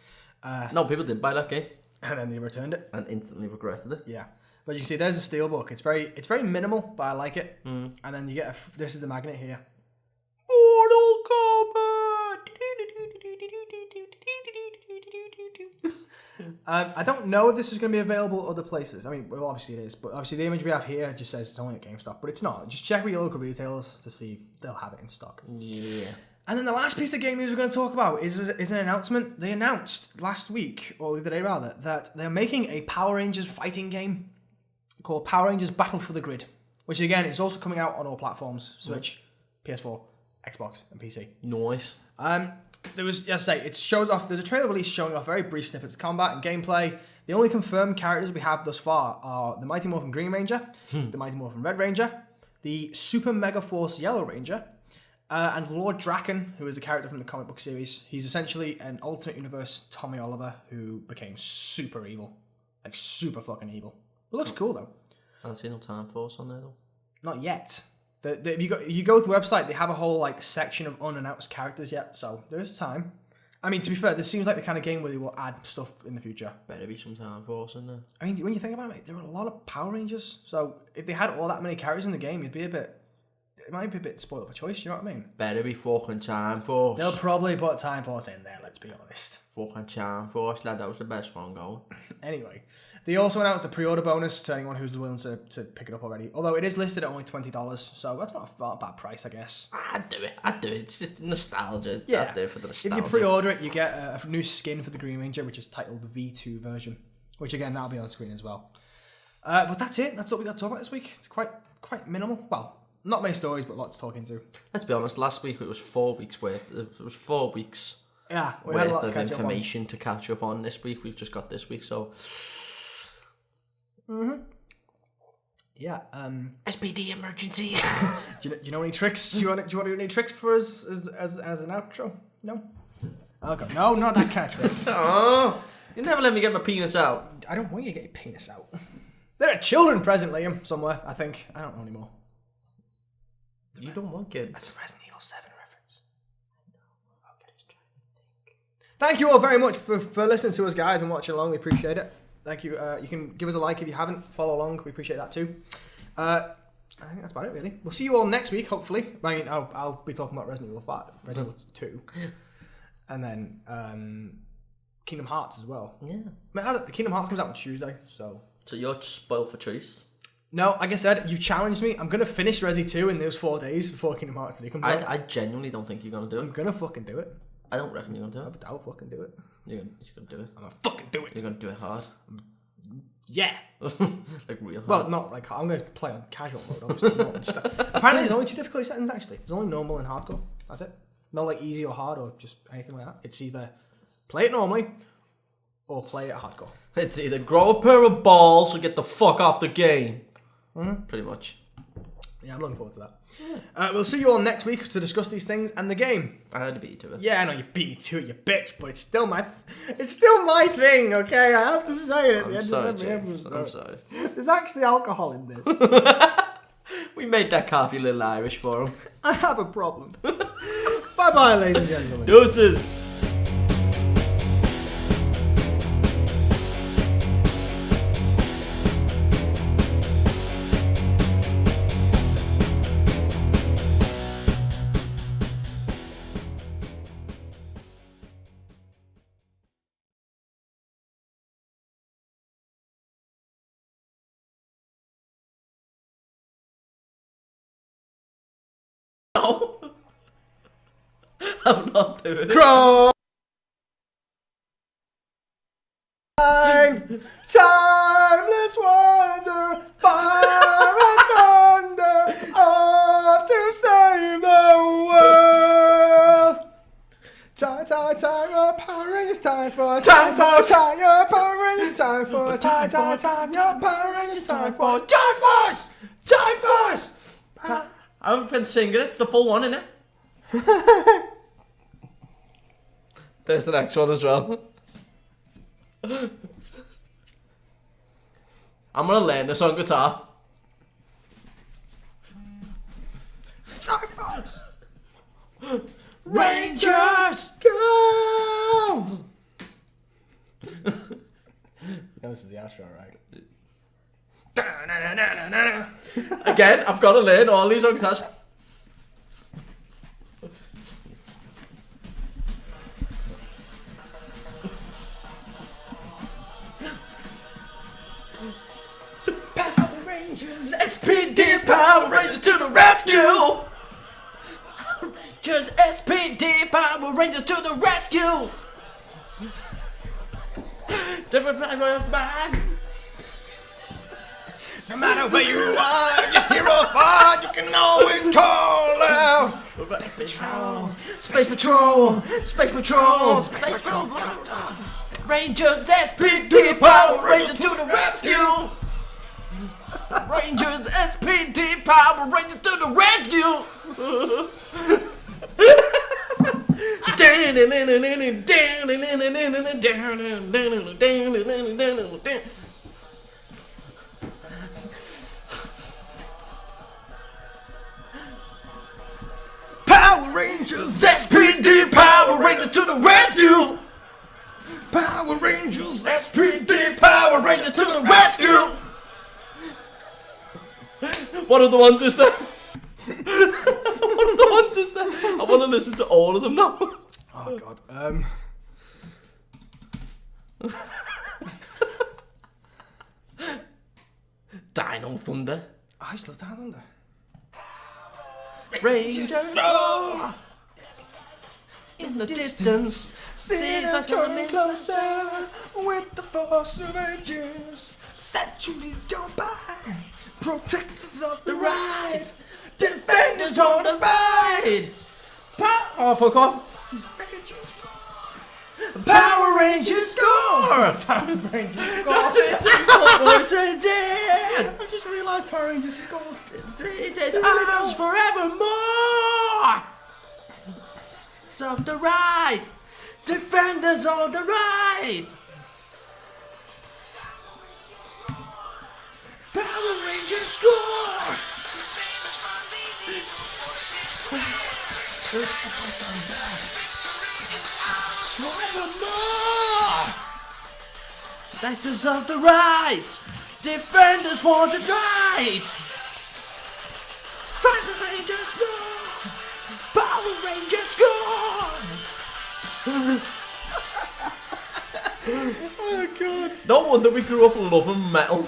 S1: No, people did buy that game.
S2: And then they returned it.
S1: And instantly regretted it.
S2: Yeah. But you can see there's a steelbook. It's very minimal, but I like it. And then you get this is the magnet here.
S1: Mortal Kombat!
S2: I don't know if this is going to be available other places. I mean, well, obviously it is, but obviously the image we have here just says it's only at GameStop, but it's not. Just check with your local retailers to see if they'll have it in stock.
S1: Yeah.
S2: And then the last piece of game news we're going to talk about is an announcement. They announced last week, or the other day rather, that they're making a Power Rangers fighting game called Power Rangers Battle for the Grid, which again is also coming out on all platforms: Switch, PS4, Xbox, and PC.
S1: Nice.
S2: There was, as I say, it shows off. There's a trailer release showing off very brief snippets of combat and gameplay. The only confirmed characters we have thus far are the Mighty Morphin Green Ranger, the Mighty Morphin Red Ranger, the Super Mega Force Yellow Ranger, and Lord Draken, who is a character from the comic book series. He's essentially an alternate universe Tommy Oliver who became super evil, like super fucking evil. It looks cool though.
S1: I don't see no Time Force on there though.
S2: Not yet. If you go to the website, they have a whole like section of unannounced characters yet, so there's time. I mean, to be fair, this seems like the kind of game where they will add stuff in the future.
S1: Better be some Time Force in there.
S2: I mean, when you think about it, mate, there are a lot of Power Rangers, so if they had all that many characters in the game, it might be a bit spoiled for choice. You know what I mean?
S1: Better be fucking Time Force.
S2: They'll probably put Time Force in there. Let's be honest.
S1: Fucking Time Force, lad. That was the best one going.
S2: Anyway. They also announced a pre-order bonus to anyone who's willing to pick it up already. Although it is listed at only $20, so that's not a bad price, I guess.
S1: I'd do it. It's just nostalgia.
S2: Yeah.
S1: I'd do it for the nostalgia.
S2: If you pre-order it, you get a new skin for the Green Ranger, which is titled the V2 version. Which, again, that'll be on screen as well. But that's it. That's what we got to talk about this week. It's quite minimal. Well, not many stories, but lots to talk into.
S1: Let's be honest, last week it was 4 weeks worth. It was 4 weeks
S2: yeah, we had a lot
S1: worth
S2: of
S1: of information to catch up on this week. We've just got this week, so...
S2: Yeah.
S1: SPD emergency.
S2: Do you know any tricks? Do you want to do any tricks for us as an outro? No. Okay. No, not that kind of trick.
S1: Oh, you never let me get my penis out.
S2: I don't want you to get your penis out. There are children present, Liam, somewhere. I think. I don't know anymore.
S1: You don't want kids.
S2: That's a Resin Evil 7 reference. Okay, just trying to think. Thank you all very much for listening to us, guys, and watching along. We appreciate it. Thank you. You can give us a like if you haven't. Follow along. We appreciate that too. I think that's about it, really. We'll see you all next week, hopefully. I mean, I'll be talking about Resident Evil 5, Resident Evil 2, and then Kingdom Hearts as well.
S1: Yeah.
S2: I mean, Kingdom Hearts comes out on Tuesday, so
S1: you're just spoiled for choice.
S2: No, like I said, you challenged me. I'm gonna finish Resi 2 in those 4 days before Kingdom Hearts 3 comes out.
S1: I genuinely don't think you're gonna do it.
S2: I'm gonna fucking do it.
S1: I don't reckon you're gonna do it.
S2: I'll fucking do it.
S1: You're gonna do it.
S2: I'm gonna fucking do it.
S1: You're gonna do it hard.
S2: Yeah.
S1: Like real hard.
S2: Well, not like hard. I'm gonna play on casual mode. Obviously. Apparently, there's only 2 difficulty settings. Actually, there's only normal and hardcore. That's it. Not like easy or hard or just anything like that. It's either play it normally or play it hardcore.
S1: It's either grow a pair of balls or get the fuck off the game. Pretty much.
S2: Yeah, I'm looking forward to that. Yeah. We'll see you all next week to discuss these things and the game.
S1: I had to beat you to it.
S2: Yeah, I know you beat me to it, you bitch, but it's still my thing, okay? I have to say it at the end of every episode.
S1: I'm sorry.
S2: There's actually alcohol in this.
S1: We made that coffee a little Irish for him.
S2: I have a problem. Bye-bye, ladies and gentlemen.
S1: Deuces. No. I'm not doing it.
S2: Timeless wonder, fire and thunder, off to save the world. Time, your Power Rangers, time for us. Time, your Power Rangers, time for us. Time, your Power Rangers, time for us. Time Force! Time Force!
S1: I haven't been singing it. It's the full one, innit? There's the next one as well. I'm gonna learn this on guitar.
S2: Time Force!
S1: Rangers!
S2: Go! This is the outro, right?
S1: Again, I've got to learn all these on guitars. Power Rangers, SPD, Power Rangers to the rescue! Rangers, SPD, Power Rangers to the rescue! Different man.
S2: No matter where you are, you hear a fire, you can always call out. Space Patrol,
S1: Space Patrol, Space Patrol, Space Patrol. Rangers, SPD, Power Rangers to the rescue! Rangers, SPD, Power Rangers to the rescue!
S2: Power Rangers,
S1: SPD, Power Rangers to the rescue!
S2: Power Rangers,
S1: SPD, Power Rangers to the rescue! What are the ones is there? What are the ones is there? I want to listen to all of them now.
S2: Oh God.
S1: Dino Thunder.
S2: I just love Down Under.
S1: Rangers in the distance. See them coming closer
S2: with the force of ages. Centuries gone by, protectors of the right,
S1: defenders on the right. Oh, fuck off. Power Rangers score!
S2: Power Rangers score. I just realised Power Rangers scored.
S1: It's ours forevermore! It's off the right! Defenders on the right! Power Rangers score! Forevermore! Defenders of the right! Defenders for the right! Power Rangers score! Power Rangers score!
S2: Oh God.
S1: No wonder we grew up loving metal.